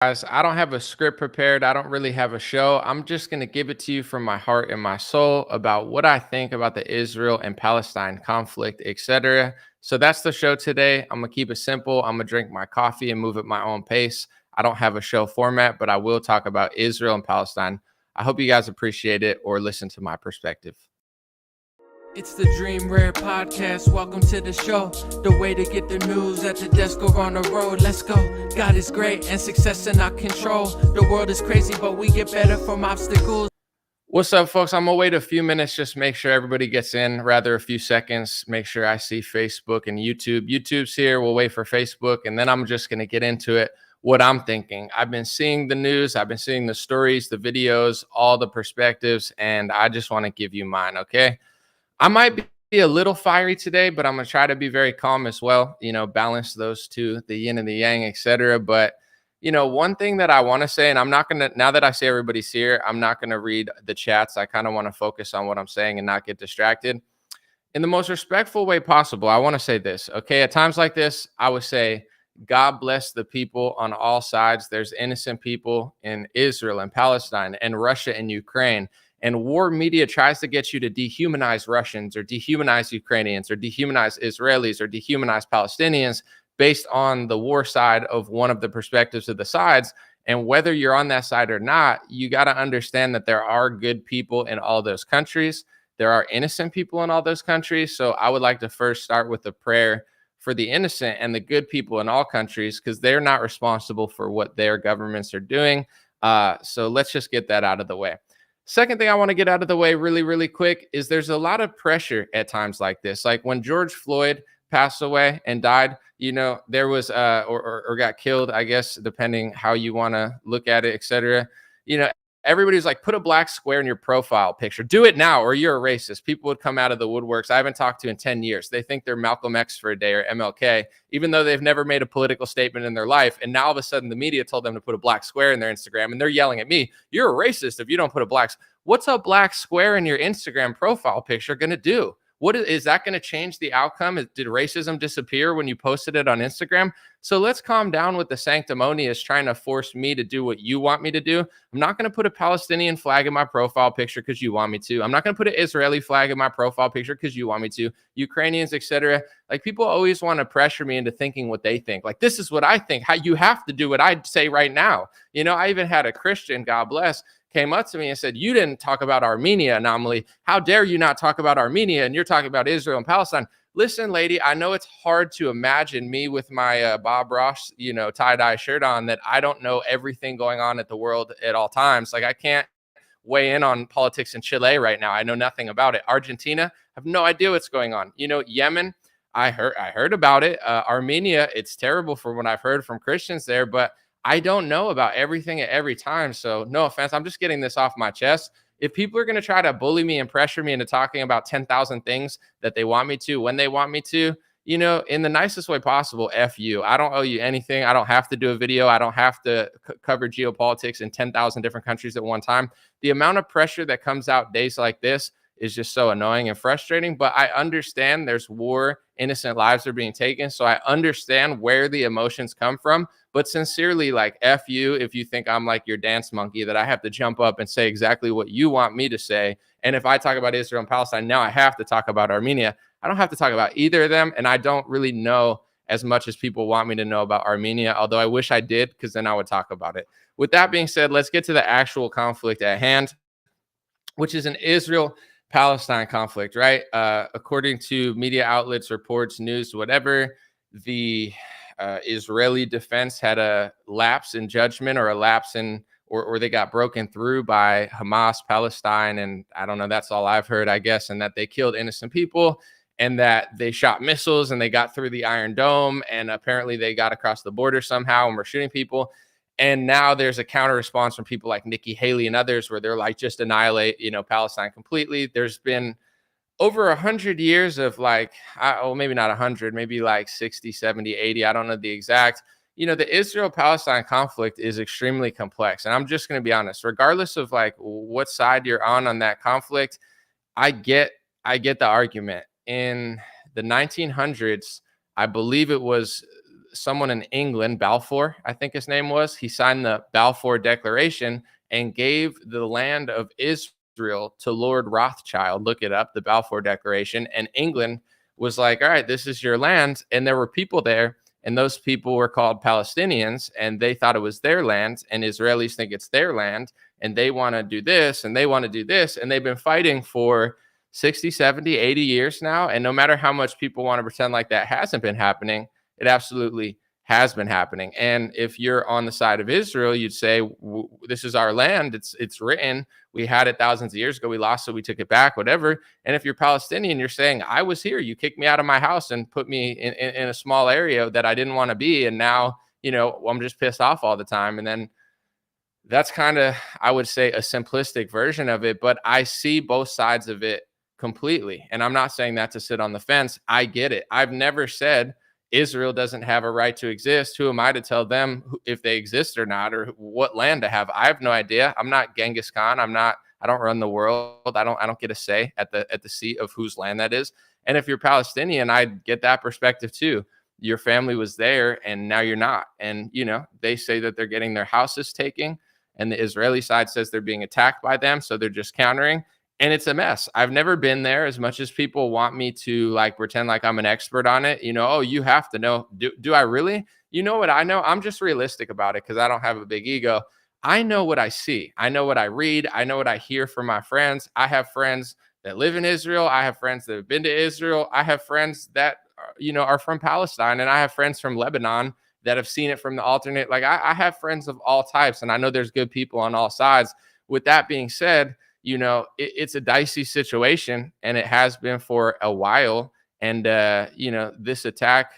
Guys, I don't have a script prepared. I don't really have a show. I'm just going to give it to you from my heart and my soul about what I think about the Israel and Palestine conflict, etc. So that's the show today. I'm going to keep it simple. I'm going to drink my coffee and move at my own pace. I don't have a show format, but I will talk about Israel and Palestine. I hope you guys appreciate it or listen to my perspective. It's the Dream Rare Podcast. Welcome to the show. The way to get the news at the desk or on the road. Let's go. God is great and success in our control. The world is crazy, but we get better from obstacles. What's up, folks? I'm gonna wait a few minutes, just make sure everybody gets in, rather a few seconds, make sure I see Facebook and YouTube. YouTube's here, we'll wait for Facebook, and then I'm just gonna get into it, what I'm thinking. I've been seeing the news, I've been seeing the stories, the videos, all the perspectives, and I just wanna give you mine, okay? I might be a little fiery today, but I'm going to try to be very calm as well, balance those two, the yin and the yang, etc. But, one thing that I want to say, and I'm not going to, now that I say everybody's here, I'm not going to read the chats. I kind of want to focus on what I'm saying and not get distracted. In the most respectful way possible, I want to say this, okay? At times like this, I would say, God bless the people on all sides. There's innocent people in Israel and Palestine and Russia and Ukraine. And war media tries to get you to dehumanize Russians or dehumanize Ukrainians or dehumanize Israelis or dehumanize Palestinians based on the war side of one of the perspectives of the sides. And whether you're on that side or not, you got to understand that there are good people in all those countries. There are innocent people in all those countries. So I would like to first start with a prayer for the innocent and the good people in all countries, because they're not responsible for what their governments are doing. So let's just get that out of the way. Second thing I want to get out of the way really, really quick is there's a lot of pressure at times like this. Like when George Floyd passed away and died, there was or got killed, I guess, depending how you want to look at it, etc. Everybody's like, put a black square in your profile picture. Do it now or you're a racist. People would come out of the woodworks I haven't talked to in 10 years. They think they're Malcolm X for a day or MLK, even though they've never made a political statement in their life. And now all of a sudden the media told them to put a black square in their Instagram and they're yelling at me, you're a racist if you don't put a black. What's a black square in your Instagram profile picture going to do? What is that going to change the outcome? Did racism disappear when you posted it on Instagram? So let's calm down with the sanctimonious trying to force me to do what you want me to do. I'm not going to put a Palestinian flag in my profile picture because you want me to. I'm not going to put an Israeli flag in my profile picture because you want me to. Ukrainians, etc. Like, people always want to pressure me into thinking what they think. Like, this is what I think. How you have to do what I say right now. I even had a Christian, God bless, came up to me and said, you didn't talk about Armenia anomaly. How dare you not talk about Armenia? And you're talking about Israel and Palestine. Listen, lady, I know it's hard to imagine me with my Bob Ross, tie-dye shirt on, that I don't know everything going on at the world at all times. Like, I can't weigh in on politics in Chile right now. I know nothing about it. Argentina, I have no idea what's going on. Yemen, I heard about it. Armenia, it's terrible from what I've heard from Christians there, but I don't know about everything at every time. So no offense, I'm just getting this off my chest. If people are going to try to bully me and pressure me into talking about 10,000 things that they want me to, when they want me to, in the nicest way possible, F you. I don't owe you anything. I don't have to do a video. I don't have to cover geopolitics in 10,000 different countries at one time. The amount of pressure that comes out days like this is just so annoying and frustrating. But I understand there's war, innocent lives are being taken. So I understand where the emotions come from. But sincerely, like, F you if you think I'm like your dance monkey, that I have to jump up and say exactly what you want me to say. And if I talk about Israel and Palestine, now I have to talk about Armenia. I don't have to talk about either of them. And I don't really know as much as people want me to know about Armenia, although I wish I did, because then I would talk about it. With that being said, let's get to the actual conflict at hand, which is an Israel-Palestine conflict, right? According to media outlets, reports, news, whatever, the Israeli defense had a lapse in judgment, or a lapse in, or they got broken through by Hamas, Palestine. And I don't know, that's all I've heard, I guess, and that they killed innocent people and that they shot missiles and they got through the Iron Dome. And apparently they got across the border somehow and were shooting people. And now there's a counter response from people like Nikki Haley and others where they're like, just annihilate, Palestine completely. There's been over 100 years of like, maybe not 100, maybe like 60, 70, 80. I don't know the exact. The Israel-Palestine conflict is extremely complex. And I'm just going to be honest, regardless of like what side you're on that conflict, I get the argument. In the 1900s, I believe it was someone in England, Balfour, I think his name was. He signed the Balfour Declaration and gave the land of Israel to Lord Rothschild. Look it up, the Balfour Declaration. And England was like, all right, this is your land. And there were people there, and those people were called Palestinians, and they thought it was their land, and Israelis think it's their land, and they want to do this, and they want to do this. And they've been fighting for 60, 70, 80 years now. And no matter how much people want to pretend like that hasn't been happening, it absolutely has been happening. And if you're on the side of Israel, you'd say, this is our land. It's written. We had it thousands of years ago. We lost it. We took it back, whatever. And if you're Palestinian, you're saying, I was here. You kicked me out of my house and put me in a small area that I didn't want to be. And now, I'm just pissed off all the time. And then that's kind of, I would say, a simplistic version of it. But I see both sides of it completely. And I'm not saying that to sit on the fence. I get it. I've never said Israel doesn't have a right to exist. Who am I to tell them if they exist or not, or what land to have? I have no idea. I'm not Genghis Khan. I don't run the world. I don't get a say at the seat of whose land that is. And if you're Palestinian, I get that perspective too. Your family was there and now you're not. And, they say that they're getting their houses taken, and the Israeli side says they're being attacked by them. So they're just countering. And it's a mess. I've never been there, as much as people want me to pretend like I'm an expert on it. Oh, you have to know. Do I really? You know what I know? I'm just realistic about it because I don't have a big ego. I know what I see. I know what I read. I know what I hear from my friends. I have friends that live in Israel. I have friends that have been to Israel. I have friends that, are from Palestine. And I have friends from Lebanon that have seen it from the alternate. I have friends of all types, and I know there's good people on all sides. With that being said, it's a dicey situation, and it has been for a while. And, this attack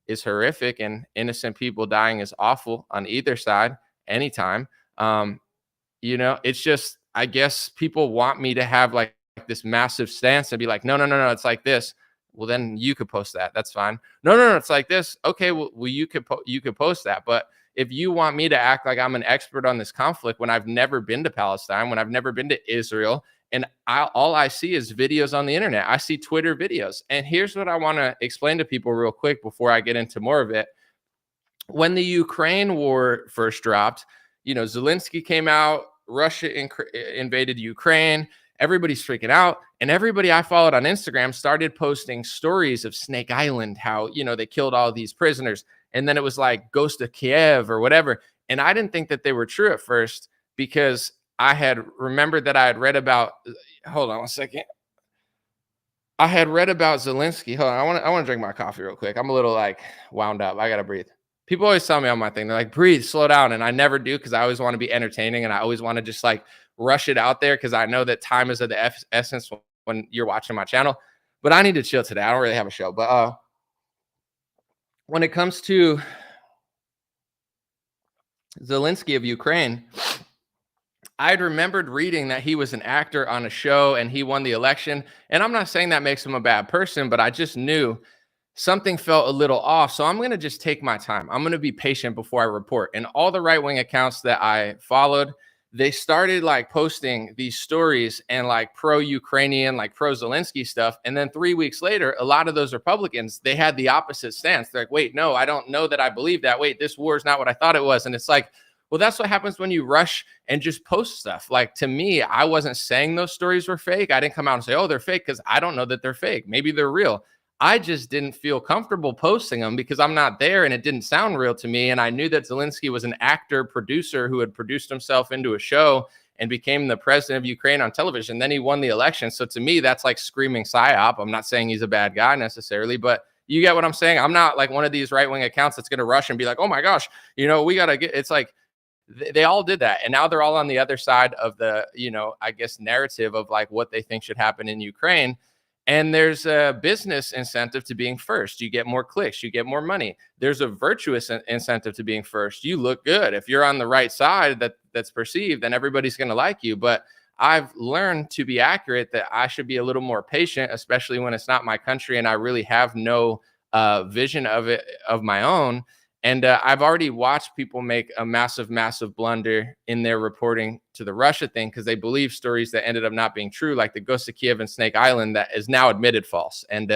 is horrific, and innocent people dying is awful on either side anytime. It's just, I guess people want me to have this massive stance and be like, no, it's like this. Well, then you could post that. That's fine. No, it's like this. Okay, well you could post that. But if you want me to act like I'm an expert on this conflict when I've never been to Palestine, when I've never been to Israel, and all I see is videos on the internet, I see Twitter videos. And here's what I want to explain to people real quick before I get into more of it. When the Ukraine war first dropped, Zelensky came out, Russia invaded Ukraine. Everybody's freaking out. And everybody I followed on Instagram started posting stories of Snake Island, how, they killed all these prisoners. And then it was like Ghost of Kiev or whatever. And I didn't think that they were true at first because I had remembered that I had read about, hold on one second. I had read about Zelensky. Hold on. I want to drink my coffee real quick. I'm a little wound up. I got to breathe. People always tell me on my thing, they're like, breathe, slow down. And I never do because I always want to be entertaining and I always want to just rush it out there because I know that time is of the essence when you're watching my channel. But I need to chill today. I don't really have a show. But when it comes to Zelensky of Ukraine, I'd remembered reading that he was an actor on a show and he won the election. And I'm not saying that makes him a bad person, but I just knew something felt a little off. So I'm going to just take my time. I'm going to be patient before I report. And all the right-wing accounts that I followed, they started posting these stories and pro-Ukrainian, pro-Zelensky stuff. And then 3 weeks later, a lot of those Republicans, they had the opposite stance. They're like, wait, no, I don't know that I believe that. Wait, this war is not what I thought it was. And it's like, well, that's what happens when you rush and just post stuff. To me, I wasn't saying those stories were fake. I didn't come out and say, oh, they're fake, because I don't know that they're fake. Maybe they're real. I just didn't feel comfortable posting them because I'm not there and it didn't sound real to me. And I knew that Zelensky was an actor, producer who had produced himself into a show and became the president of Ukraine on television. Then he won the election. So to me, that's screaming psyop. I'm not saying he's a bad guy necessarily, but you get what I'm saying? I'm not one of these right-wing accounts that's going to rush and be like, oh my gosh, we got to get, it's they all did that. And now they're all on the other side of the, I guess, narrative of what they think should happen in Ukraine. And there's a business incentive to being first. You get more clicks, you get more money. There's a virtuous incentive to being first. You look good. If you're on the right side that's perceived, then everybody's going to like you. But I've learned to be accurate that I should be a little more patient, especially when it's not my country and I really have no vision of it of my own. And I've already watched people make a massive, massive blunder in their reporting to the Russia thing because they believe stories that ended up not being true, like the Ghost of Kiev and Snake Island, that is now admitted false. And,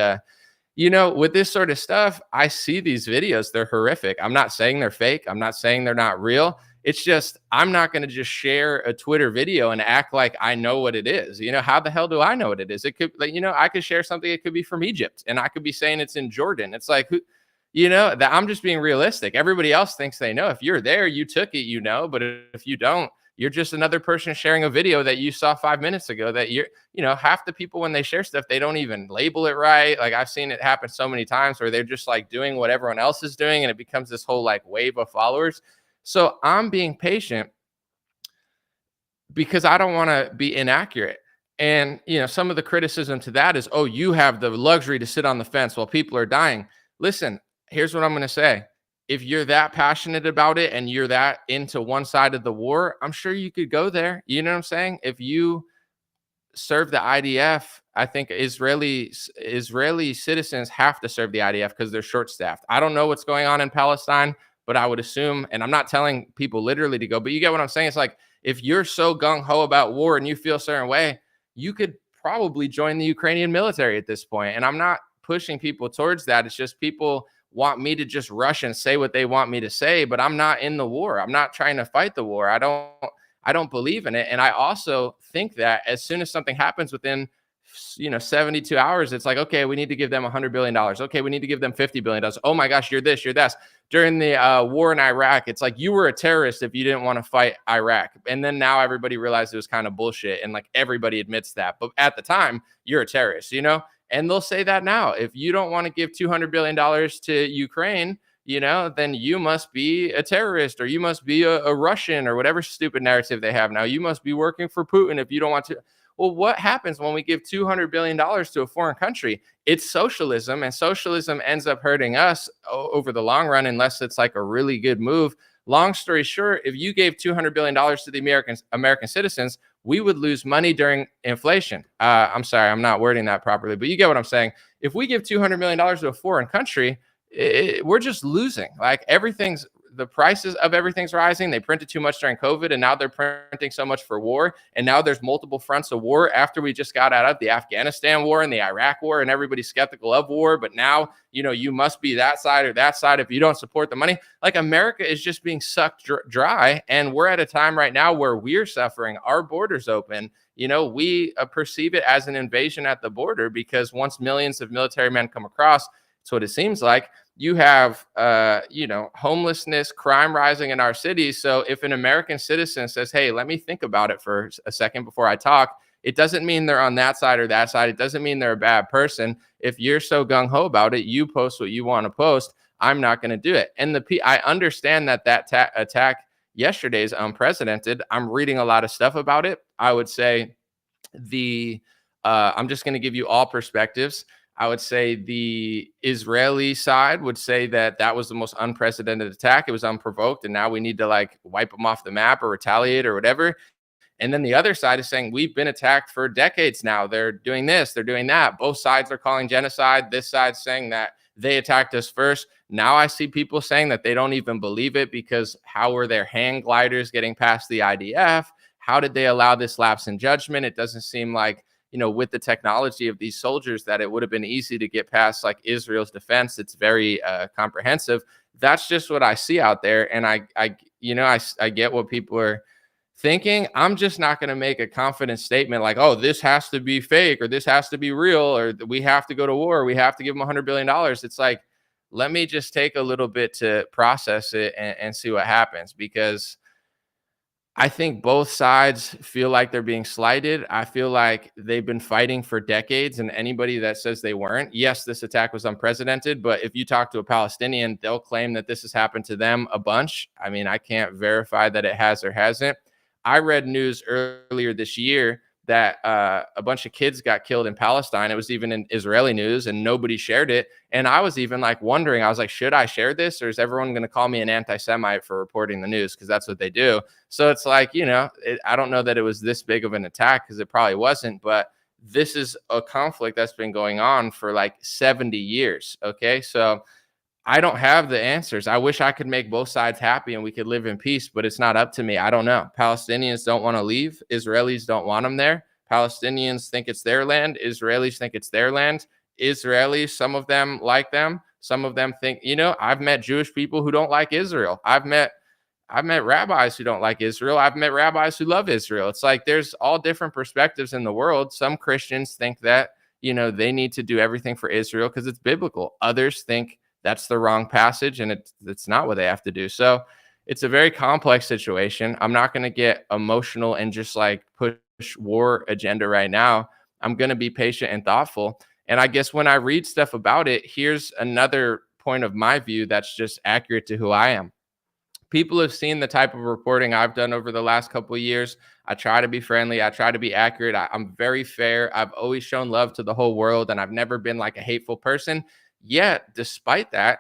with this sort of stuff, I see these videos. They're horrific. I'm not saying they're fake. I'm not saying they're not real. It's just, I'm not going to just share a Twitter video and act like I know what it is. How the hell do I know what it is? It could, like, I could share something. It could be from Egypt and I could be saying it's in Jordan. It's like, that I'm just being realistic. Everybody else thinks they know. If you're there, you took it, but if you don't, you're just another person sharing a video that you saw 5 minutes ago that half the people when they share stuff, they don't even label it right. Like I've seen it happen so many times where they're just like doing what everyone else is doing and it becomes this whole like wave of followers. So I'm being patient because I don't want to be inaccurate. And, some of the criticism to that is, oh, you have the luxury to sit on the fence while people are dying. Listen, here's what I'm going to say. If you're that passionate about it and you're that into one side of the war, I'm sure you could go there. You know what I'm saying? If you serve the IDF, I think Israeli citizens have to serve the IDF because they're short staffed. I don't know what's going on in Palestine, but I would assume, and I'm not telling people literally to go, but you get what I'm saying. It's like, if you're so gung ho about war and you feel a certain way, you could probably join the Ukrainian military at this point. And I'm not pushing people towards that. It's just people want me to just rush and say what they want me to say, but I'm not in the war. I'm not trying to fight the war. I don't believe in it. And I also think that as soon as something happens within 72 hours, it's like, okay, we need to give them $100 billion. Okay, we need to give them $50 billion. Oh my gosh, you're this, you're that. During the war in Iraq, it's like you were a terrorist if you didn't want to fight Iraq. And then now everybody realized it was kind of bullshit. And like everybody admits that. But at the time, you're a terrorist, And they'll say that now. If you don't want to give $200 billion to Ukraine, then you must be a terrorist or you must be a Russian or whatever stupid narrative they have now. You must be working for Putin if you don't want to. Well, what happens when we give $200 billion to a foreign country? It's socialism, and socialism ends up hurting us over the long run unless it's like a really good move. Long story short, if you gave $200 billion to the American citizens, we would lose money during inflation. I'm sorry, I'm not wording that properly, but you get what I'm saying. If we give $200 million to a foreign country, we're just losing. Like the prices of everything's rising. They printed too much during COVID and now they're printing so much for war. And now there's multiple fronts of war after we just got out of the Afghanistan war and the Iraq war and everybody's skeptical of war. But now, you must be that side or that side if you don't support the money. Like America is just being sucked dry. And we're at a time right now where we're suffering. Our borders open. We perceive it as an invasion at the border because once millions of military men come across, it's what it seems like. You have, homelessness, crime rising in our cities. So if an American citizen says, hey, let me think about it for a second before I talk, it doesn't mean they're on that side or that side. It doesn't mean they're a bad person. If you're so gung-ho about it, you post what you want to post. I'm not going to do it. And I understand that attack yesterday is unprecedented. I'm reading a lot of stuff about it. I would say I'm just going to give you all perspectives. I would say the Israeli side would say that was the most unprecedented attack. It was unprovoked. And now we need to like wipe them off the map or retaliate or whatever. And then the other side is saying we've been attacked for decades now. They're doing this, they're doing that. Both sides are calling genocide. This side's saying that they attacked us first. Now I see people saying that they don't even believe it because how were their hang gliders getting past the IDF? How did they allow this lapse in judgment? It doesn't seem like, with the technology of these soldiers that it would have been easy to get past like Israel's defense. It's very comprehensive. That's just what I see out there. And I get what people are thinking. I'm just not going to make a confident statement like, oh, this has to be fake or this has to be real or we have to go to war. We have to give them $100 billion. It's like, let me just take a little bit to process it and see what happens, because I think both sides feel like they're being slighted. I feel like they've been fighting for decades, and anybody that says they weren't, yes, this attack was unprecedented, but if you talk to a Palestinian, they'll claim that this has happened to them a bunch. I mean, I can't verify that it has or hasn't. I read news earlier this year that a bunch of kids got killed in Palestine. It was even in Israeli news and nobody shared it. And I was even like wondering, I was like, should I share this or is everyone going to call me an anti-Semite for reporting the news? Because that's what they do. So it's like, I don't know that it was this big of an attack because it probably wasn't, but this is a conflict that's been going on for like 70 years. Okay. So I don't have the answers. I wish I could make both sides happy and we could live in peace, but it's not up to me. I don't know. Palestinians don't want to leave. Israelis don't want them there. Palestinians think it's their land. Israelis think it's their land. Israelis, some of them like them. Some of them think, I've met Jewish people who don't like Israel. I've met rabbis who don't like Israel. I've met rabbis who love Israel. It's like there's all different perspectives in the world. Some Christians think that, they need to do everything for Israel because it's biblical. Others think that's the wrong passage and it's not what they have to do. So it's a very complex situation. I'm not going to get emotional and just like push war agenda right now. I'm going to be patient and thoughtful. And I guess when I read stuff about it, here's another point of my view that's just accurate to who I am. People have seen the type of reporting I've done over the last couple of years. I try to be friendly. I try to be accurate. I'm very fair. I've always shown love to the whole world, and I've never been like a hateful person. Yet, despite that,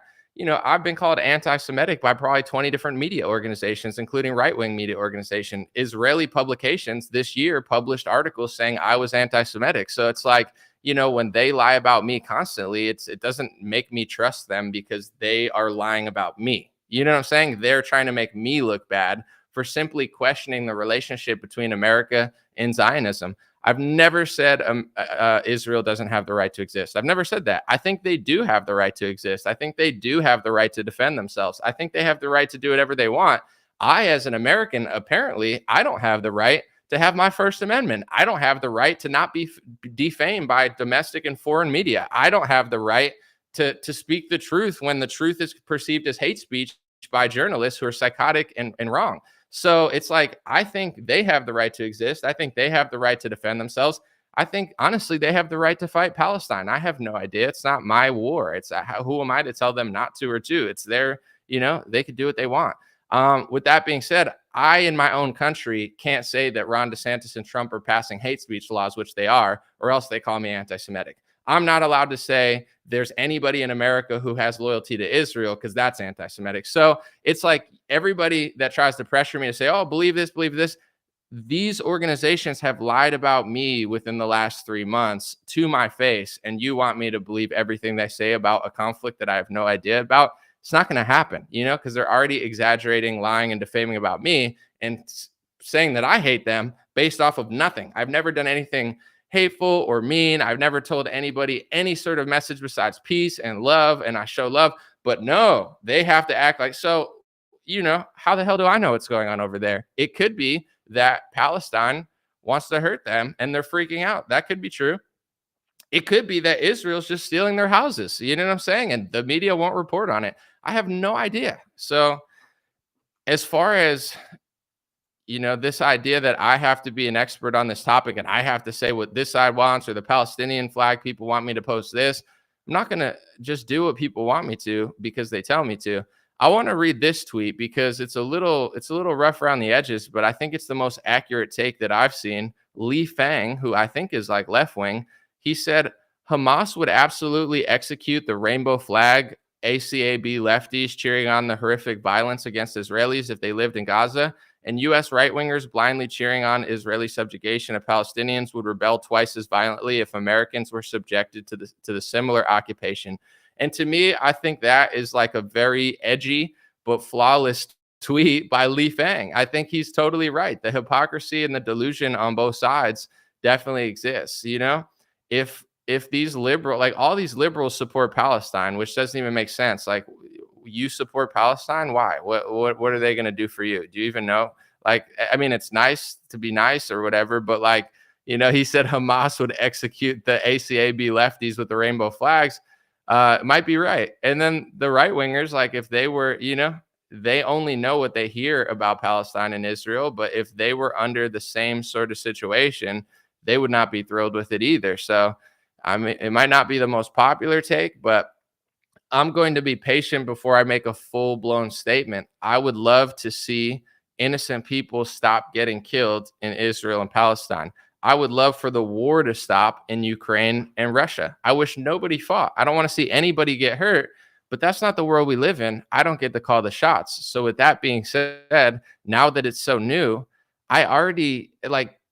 I've been called anti-Semitic by probably 20 different media organizations, including right-wing media organization. Israeli publications this year published articles saying I was anti-Semitic. So it's like, when they lie about me constantly, it doesn't make me trust them because they are lying about me. You know what I'm saying? They're trying to make me look bad for simply questioning the relationship between America and Zionism. I've never said Israel doesn't have the right to exist. I've never said that. I think they do have the right to exist. I think they do have the right to defend themselves. I think they have the right to do whatever they want. I, as an American, apparently, I don't have the right to have my First Amendment. I don't have the right to not be defamed by domestic and foreign media. I don't have the right to speak the truth when the truth is perceived as hate speech by journalists who are psychotic and wrong. So it's like, I think they have the right to exist. I think they have the right to defend themselves. I think, honestly, they have the right to fight Palestine. I have no idea. It's not my war. It's who am I to tell them not to or to? It's their, they could do what they want. With that being said, I, in my own country, can't say that Ron DeSantis and Trump are passing hate speech laws, which they are, or else they call me anti-Semitic. I'm not allowed to say there's anybody in America who has loyalty to Israel because that's anti-Semitic. So it's like everybody that tries to pressure me to say, oh, believe this, these organizations have lied about me within the last 3 months to my face. And you want me to believe everything they say about a conflict that I have no idea about? It's not going to happen, because they're already exaggerating, lying, and defaming about me and saying that I hate them based off of nothing. I've never done anything hateful or mean. I've never told anybody any sort of message besides peace and love, and I show love. But no, they have to act like so. How the hell do I know what's going on over there? It could be that Palestine wants to hurt them and they're freaking out. That could be true. It could be that Israel's just stealing their houses. You know what I'm saying? And the media won't report on it. I have no idea. So as far as this idea that I have to be an expert on this topic and I have to say what this side wants or the Palestinian flag people want me to post this, I'm not going to just do what people want me to because they tell me to. I want to read this tweet because it's a little rough around the edges, but I think it's the most accurate take that I've seen. Li Fang, who I think is like left wing, he said Hamas would absolutely execute the rainbow flag ACAB lefties cheering on the horrific violence against Israelis if they lived in Gaza. And U.S. right-wingers blindly cheering on Israeli subjugation of Palestinians would rebel twice as violently if Americans were subjected to the similar occupation. And to me, I think that is like a very edgy but flawless tweet by Li Fang. I think he's totally right. The hypocrisy and the delusion on both sides definitely exists. If these all these liberals support Palestine, which doesn't even make sense. Like, you support Palestine? Why? What are they going to do for you? Do you even know? Like, I mean, it's nice to be nice or whatever, but he said Hamas would execute the ACAB lefties with the rainbow flags. Might be right. And then the right wingers, like if they were, they only know what they hear about Palestine and Israel, but if they were under the same sort of situation, they would not be thrilled with it either. So, I mean, it might not be the most popular take, but I'm going to be patient before I make a full-blown statement. I would love to see innocent people stop getting killed in Israel and Palestine. I would love for the war to stop in Ukraine and Russia. I wish nobody fought. I don't want to see anybody get hurt, but that's not the world we live in. I don't get to call the shots. So with that being said, now that it's so new, I already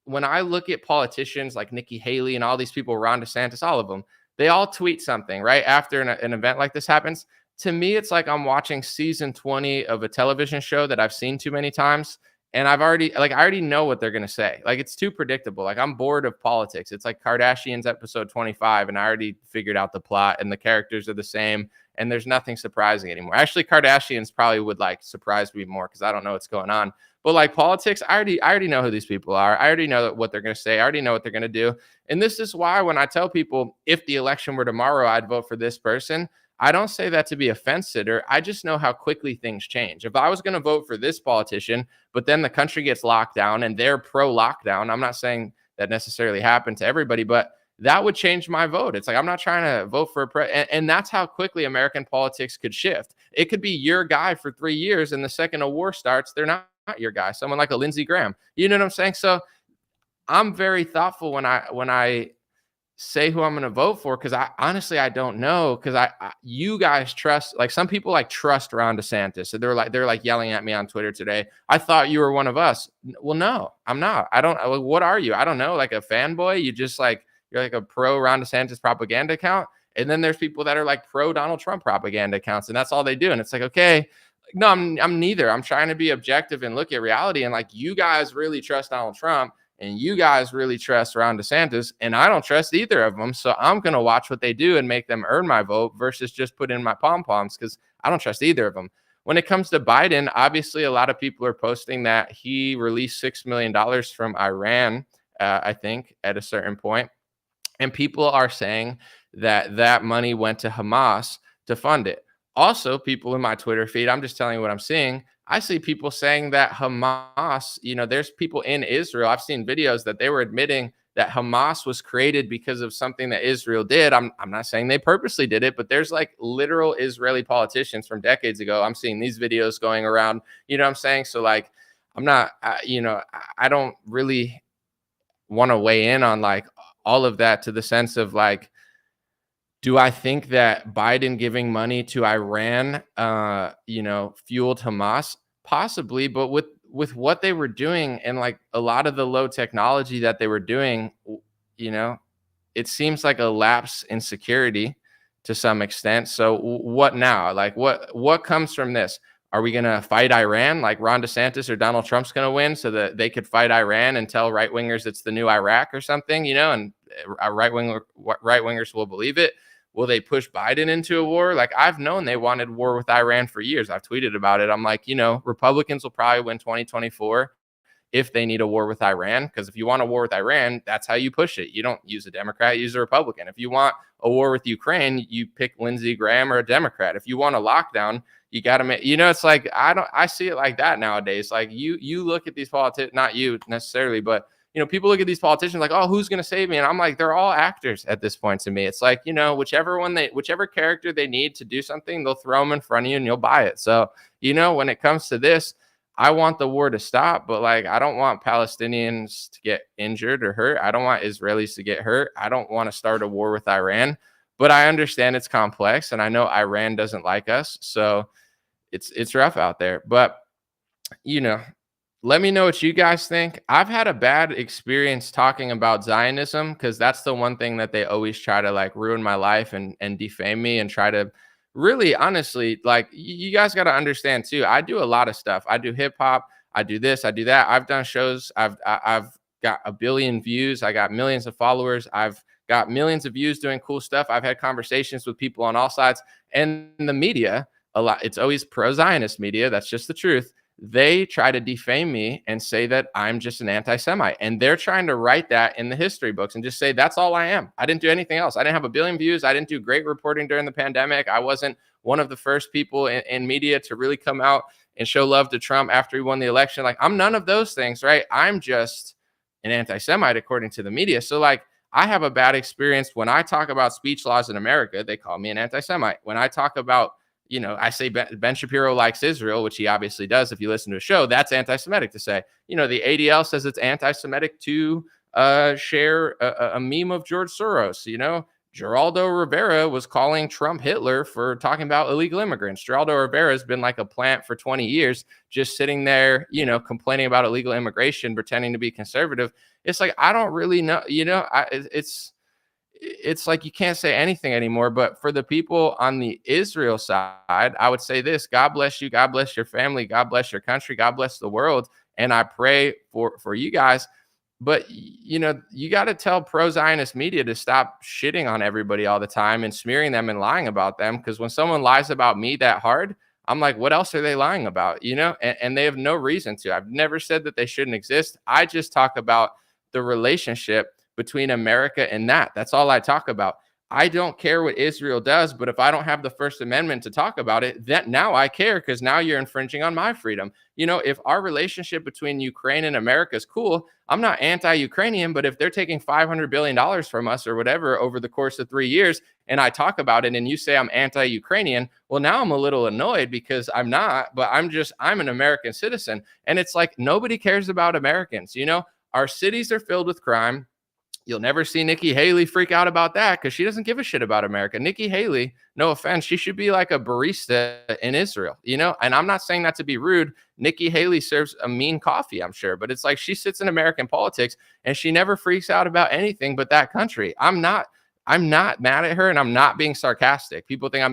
when I look at politicians like Nikki Haley and all these people, Ron DeSantis, all of them, they all tweet something right after an event like this happens. To me, it's like I'm watching season 20 of a television show that I've seen too many times. And I already know what they're going to say. Like, it's too predictable. Like, I'm bored of politics. It's like Kardashians episode 25, and I already figured out the plot, and the characters are the same, and there's nothing surprising anymore. Actually, Kardashians probably would like surprise me more because I don't know what's going on. But like politics, I already know who these people are. I already know what they're going to say. I already know what they're going to do. And this is why when I tell people if the election were tomorrow, I'd vote for this person, I don't say that to be a fence sitter. I just know how quickly things change. If I was going to vote for this politician, but then the country gets locked down and they're pro lockdown, I'm not saying that necessarily happened to everybody, but that would change my vote. It's like, I'm not trying to vote for and that's how quickly American politics could shift. It could be your guy for 3 years, and the second a war starts, they're not your guy. Someone like a Lindsey Graham. You know what I'm saying? So I'm very thoughtful when I say who I'm going to vote for, because I honestly I don't know, because you guys trust, like, some people like trust Ron DeSantis. So they're like yelling at me on Twitter today. I thought you were one of us. Well, no, I'm not. I don't. What are you? I don't know. Like a fanboy? You just like, you're like a pro Ron DeSantis propaganda account. And then there's people that are like pro Donald Trump propaganda accounts, and that's all they do. And it's like, okay, no, I'm neither. I'm trying to be objective and look at reality. And like, you guys really trust Donald Trump, and you guys really trust Ron DeSantis, and I don't trust either of them. So I'm going to watch what they do and make them earn my vote versus just put in my pom-poms, because I don't trust either of them. When it comes to Biden, obviously a lot of people are posting that he released $6 million from Iran, I think, at a certain point. And people are saying that that money went to Hamas to fund it. Also, people in my Twitter feed, I'm just telling you what I'm seeing. I see people saying that Hamas, there's people in Israel. I've seen videos that they were admitting that Hamas was created because of something that Israel did. I'm not saying they purposely did it, but there's like literal Israeli politicians from decades ago. I'm seeing these videos going around, you know what I'm saying? So like, I'm not, I don't really want to weigh in on like all of that, to the sense of like, do I think that Biden giving money to Iran, fueled Hamas? Possibly, but with what they were doing and like a lot of the low technology that they were doing, it seems like a lapse in security to some extent. So what now? Like what comes from this? Are we going to fight Iran? Like Ron DeSantis or Donald Trump's going to win so that they could fight Iran and tell right wingers it's the new Iraq or something, and right wingers will believe it. Will they push Biden into a war? Like, I've known they wanted war with Iran for years. I've tweeted about it. I'm like, Republicans will probably win 2024 if they need a war with Iran. Because if you want a war with Iran, that's how you push it. You don't use a Democrat, you use a Republican. If you want a war with Ukraine, you pick Lindsey Graham or a Democrat. If you want a lockdown, you got to make, it's like, I see it like that nowadays. Like you look at these politicians, not you necessarily, but people look at these politicians like, oh, who's going to save me? And I'm like, they're all actors at this point to me. It's like, whichever character they need to do something, they'll throw them in front of you and you'll buy it. So, when it comes to this, I want the war to stop, but like, I don't want Palestinians to get injured or hurt. I don't want Israelis to get hurt. I don't want to start a war with Iran, but I understand it's complex, and I know Iran doesn't like us. So it's rough out there, but let me know what you guys think. I've had a bad experience talking about Zionism, because that's the one thing that they always try to like ruin my life and defame me and try to really, honestly, like, you guys got to understand too. I do a lot of stuff. I do hip hop. I do this. I do that. I've done shows. I've got a billion views. I got millions of followers. I've got millions of views doing cool stuff. I've had conversations with people on all sides, and the media, a lot. It's always pro-Zionist media. That's just the truth. They try to defame me and say that I'm just an anti-Semite. And they're trying to write that in the history books and just say, that's all I am. I didn't do anything else. I didn't have a billion views. I didn't do great reporting during the pandemic. I wasn't one of the first people in media to really come out and show love to Trump after he won the election. Like, I'm none of those things, right? I'm just an anti-Semite according to the media. So like, I have a bad experience when I talk about speech laws in America. They call me an anti-Semite. When I talk about, I say Ben Shapiro likes Israel, which he obviously does. If you listen to a show, that's anti-Semitic to say. The ADL says it's anti-Semitic to share a meme of George Soros. Geraldo Rivera was calling Trump Hitler for talking about illegal immigrants. Geraldo Rivera has been like a plant for 20 years, just sitting there, complaining about illegal immigration, pretending to be conservative. It's like, I don't really know, it's like you can't say anything anymore. But for the people on the Israel side, I would say this: God bless you, God bless your family, God bless your country, God bless the world. and I pray for you guys. But you got to tell pro-Zionist media to stop shitting on everybody all the time and smearing them and lying about them. Because when someone lies about me that hard, I'm like, what else are they lying about? And they have no reason to. I've never said that they shouldn't exist. I just talk about the relationship between America and that. That's all I talk about. I don't care what Israel does, but if I don't have the First Amendment to talk about it, that now I care, because now you're infringing on my freedom. If our relationship between Ukraine and America is cool, I'm not anti-Ukrainian, but if they're taking $500 billion from us or whatever over the course of 3 years, and I talk about it and you say I'm anti-Ukrainian, well, now I'm a little annoyed, because I'm not, but I'm an American citizen. And it's like, nobody cares about Americans. Our cities are filled with crime. You'll never see Nikki Haley freak out about that, because she doesn't give a shit about America. Nikki Haley, no offense, she should be like a barista in Israel, And I'm not saying that to be rude. Nikki Haley serves a mean coffee, I'm sure, but it's like she sits in American politics and she never freaks out about anything but that country. I'm not mad at her, and I'm not being sarcastic. People think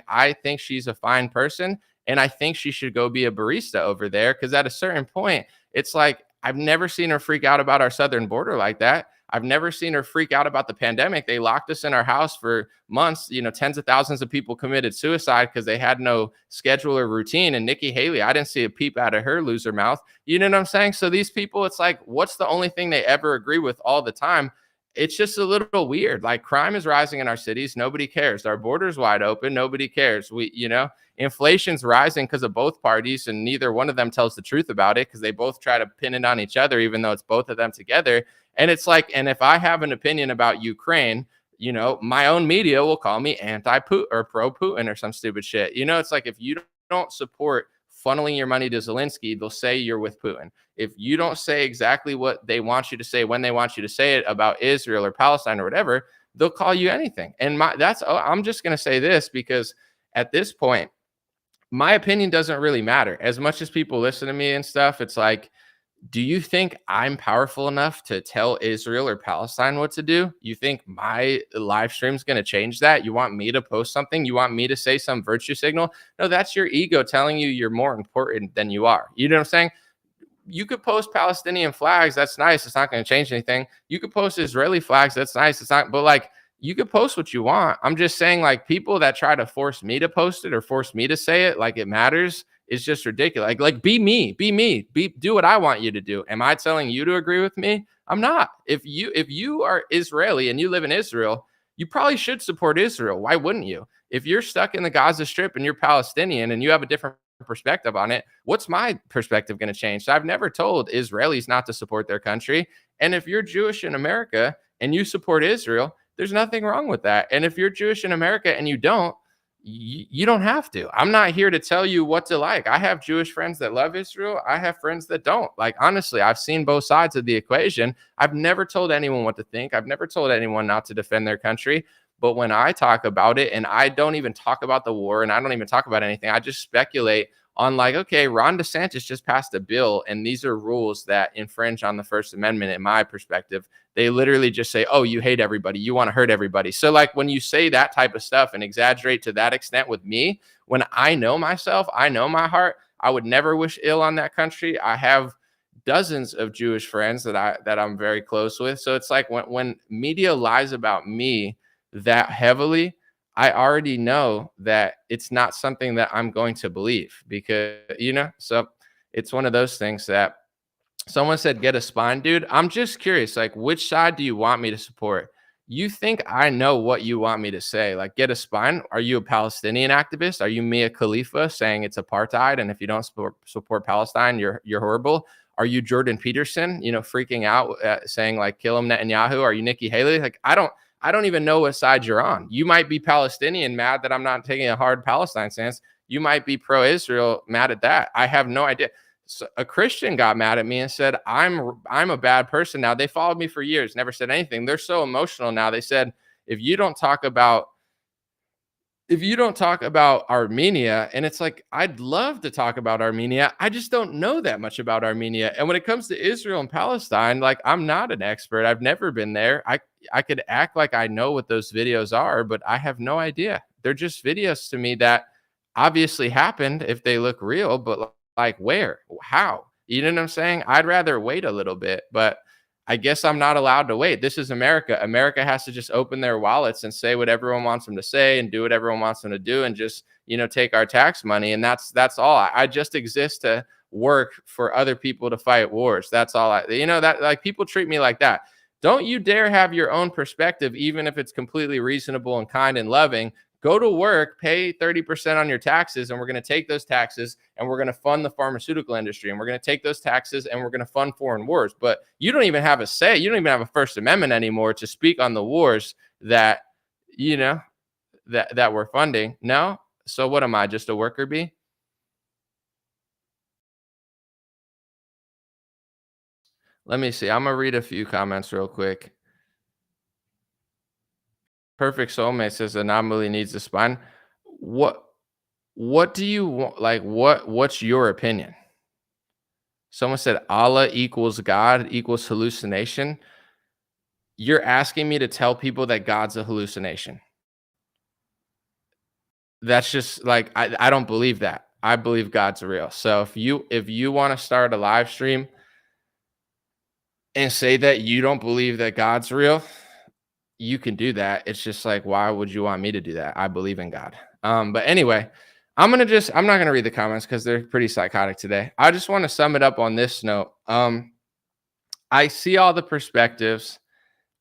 I think she's a fine person, and I think she should go be a barista over there, because at a certain point, it's like, I've never seen her freak out about our southern border like that. I've never seen her freak out about the pandemic. They locked us in our house for months. Tens of thousands of people committed suicide because they had no schedule or routine. And Nikki Haley, I didn't see a peep out of her loser mouth. You know what I'm saying? So these people, it's like, what's the only thing they ever agree with all the time? It's just a little weird. Like, crime is rising in our cities. Nobody cares. Our border's wide open. Nobody cares. Inflation's rising because of both parties, and neither one of them tells the truth about it, because they both try to pin it on each other, even though it's both of them together. And it's like, and if I have an opinion about Ukraine, my own media will call me anti-Putin or pro-Putin or some stupid shit. It's like, if you don't support funneling your money to Zelensky, they'll say you're with Putin. If you don't say exactly what they want you to say when they want you to say it about Israel or Palestine or whatever, they'll call you anything. And I'm just going to say this, because at this point, my opinion doesn't really matter as much as people listen to me and stuff. It's like, do you think I'm powerful enough to tell Israel or Palestine what to do? You think my live stream is going to change that? You want me to post something? You want me to say some virtue signal? No, that's your ego telling you you're more important than you are. You know what I'm saying? You could post Palestinian flags. That's nice. It's not going to change anything. You could post Israeli flags. That's nice. It's not, but like, you could post what you want. I'm just saying, like, people that try to force me to post it or force me to say it like it matters is just ridiculous. Like be me, do what I want you to do. Am I telling you to agree with me? I'm not. If you are Israeli and you live in Israel, you probably should support Israel. Why wouldn't you? If you're stuck in the Gaza Strip and you're Palestinian and you have a different perspective on it, what's my perspective going to change? So I've never told Israelis not to support their country. And if you're Jewish in America and you support Israel, there's nothing wrong with that. And if you're Jewish in America and you don't, you don't have to. I'm not here to tell you what to like. I have Jewish friends that love Israel. I have friends that don't. Like, honestly, I've seen both sides of the equation. I've never told anyone what to think. I've never told anyone not to defend their country. But when I talk about it, and I don't even talk about the war, and I don't even talk about anything, I just speculate on, like, okay, Ron DeSantis just passed a bill, and these are rules that infringe on the First Amendment, in my perspective. They literally just say, oh, you hate everybody, you want to hurt everybody. So, like, when you say that type of stuff and exaggerate to that extent with me, when I know myself, I know my heart, I would never wish ill on that country. I have dozens of Jewish friends that I'm very close with. So it's like, when media lies about me that heavily, I already know that it's not something that I'm going to believe, because, so it's one of those things that someone said, get a spine, dude. I'm just curious, like, which side do you want me to support? You think I know what you want me to say? Like, get a spine? Are you a Palestinian activist? Are you Mia Khalifa saying it's apartheid, and if you don't support Palestine, you're horrible? Are you Jordan Peterson, freaking out, saying, like, kill him, Netanyahu? Are you Nikki Haley? Like, I don't even know what side you're on. You might be Palestinian, mad that I'm not taking a hard Palestine stance. You might be pro-Israel, mad at that. I have no idea. So a Christian got mad at me and said, I'm a bad person now. They followed me for years, never said anything. They're so emotional now. They said, if you don't talk about Armenia, and it's like, I'd love to talk about Armenia. I just don't know that much about Armenia. And when it comes to Israel and Palestine, like, I'm not an expert. I've never been there. I could act like I know what those videos are, but I have no idea. They're just videos to me that obviously happened if they look real, but like, where, how, You know what I'm saying? I'd rather wait a little bit, but I guess I'm not allowed to wait. This is America. America has to just open their wallets and say what everyone wants them to say and do what everyone wants them to do and just, take our tax money. And that's all. I just exist to work for other people to fight wars. That's all that like people treat me like that. Don't you dare have your own perspective, even if it's completely reasonable and kind and loving. Go to work, pay 30% on your taxes, and we're going to take those taxes and we're going to fund the pharmaceutical industry, and we're going to take those taxes and we're going to fund foreign wars. But you don't even have a say. You don't even have a First Amendment anymore to speak on the wars that, that we're funding. No. So what am I, just a worker bee? Let me see. I'm going to read a few comments real quick. Perfect Soulmate says anomaly needs a spine. What what do you want? Like what's your opinion? Someone said Allah equals God equals hallucination. You're asking me to tell people that God's a hallucination. That's just like I don't believe that. I believe God's real. So if you want to start a live stream and say that you don't believe that God's real, you can do that. It's just like, why would you want me to do that? I believe in God. But anyway, I'm not gonna read the comments because they're pretty psychotic today. I just want to sum it up on this note. I see all the perspectives.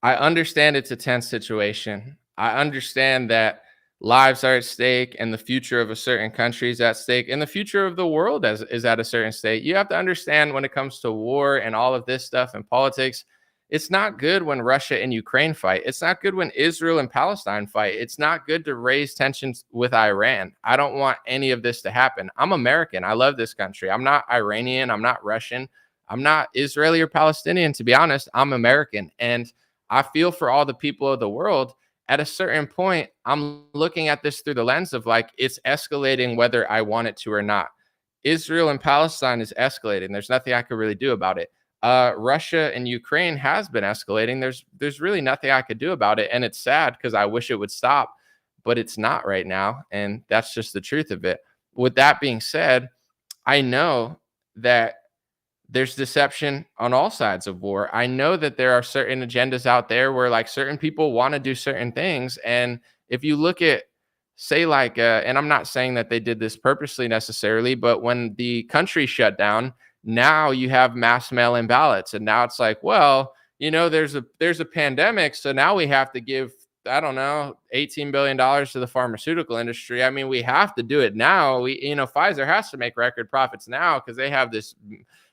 I understand it's a tense situation. I understand that lives are at stake and the future of a certain country is at stake and the future of the world is at a certain state. You have to understand when it comes to war and all of this stuff and politics, it's not good when Russia and Ukraine fight. It's not good when Israel and Palestine fight. It's not good to raise tensions with Iran. I don't want any of this to happen. I'm American. I love this country. I'm not Iranian. I'm not Russian. I'm not Israeli or Palestinian. To be honest, I'm American. And I feel for all the people of the world. At a certain point, I'm looking at this through the lens of like, it's escalating whether I want it to or not. Israel and Palestine is escalating. There's nothing I could really do about it. Russia and Ukraine has been escalating. There's really nothing I could do about it. And it's sad because I wish it would stop, but it's not right now. And that's just the truth of it. With that being said, I know that there's deception on all sides of war. I know that there are certain agendas out there where like certain people want to do certain things. And if you look at, say, like, and I'm not saying that they did this purposely necessarily, but when the country shut down, now you have mass mail-in ballots. And now it's like, well, there's a pandemic. So now we have to give, I don't know, $18 billion to the pharmaceutical industry. I mean, we have to do it now. Pfizer has to make record profits now because they have this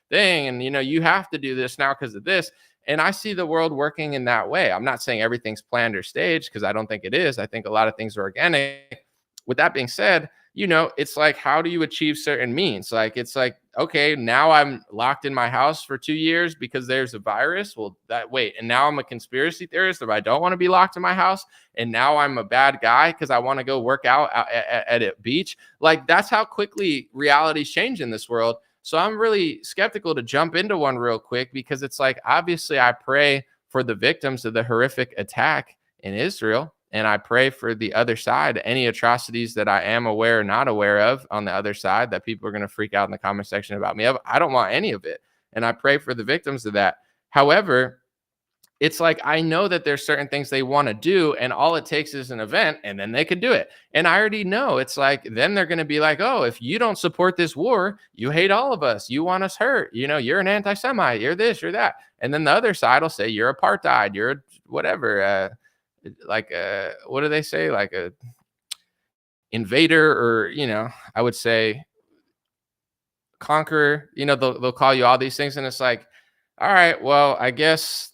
thing. And, you have to do this now because of this. And I see the world working in that way. I'm not saying everything's planned or staged because I don't think it is. I think a lot of things are organic. With that being said, it's like, how do you achieve certain means? Like, it's like, okay, now I'm locked in my house for 2 years because there's a virus. Well, and now I'm a conspiracy theorist if I don't want to be locked in my house. And now I'm a bad guy because I want to go work out at a beach. Like, that's how quickly realities change in this world. So I'm really skeptical to jump into one real quick because it's like, obviously I pray for the victims of the horrific attack in Israel. And I pray for the other side, any atrocities that I am aware or not aware of on the other side that people are going to freak out in the comment section about me. I don't want any of it. And I pray for the victims of that. However, it's like, I know that there's certain things they want to do and all it takes is an event and then they could do it. And I already know it's like, then they're going to be like, oh, if you don't support this war, you hate all of us. You want us hurt. You're an anti-Semite. You're this, you're that. And then the other side will say, you're apartheid. You're whatever. What do they say? Like a invader or, I would say conqueror, they'll call you all these things. And it's like, all right, well, I guess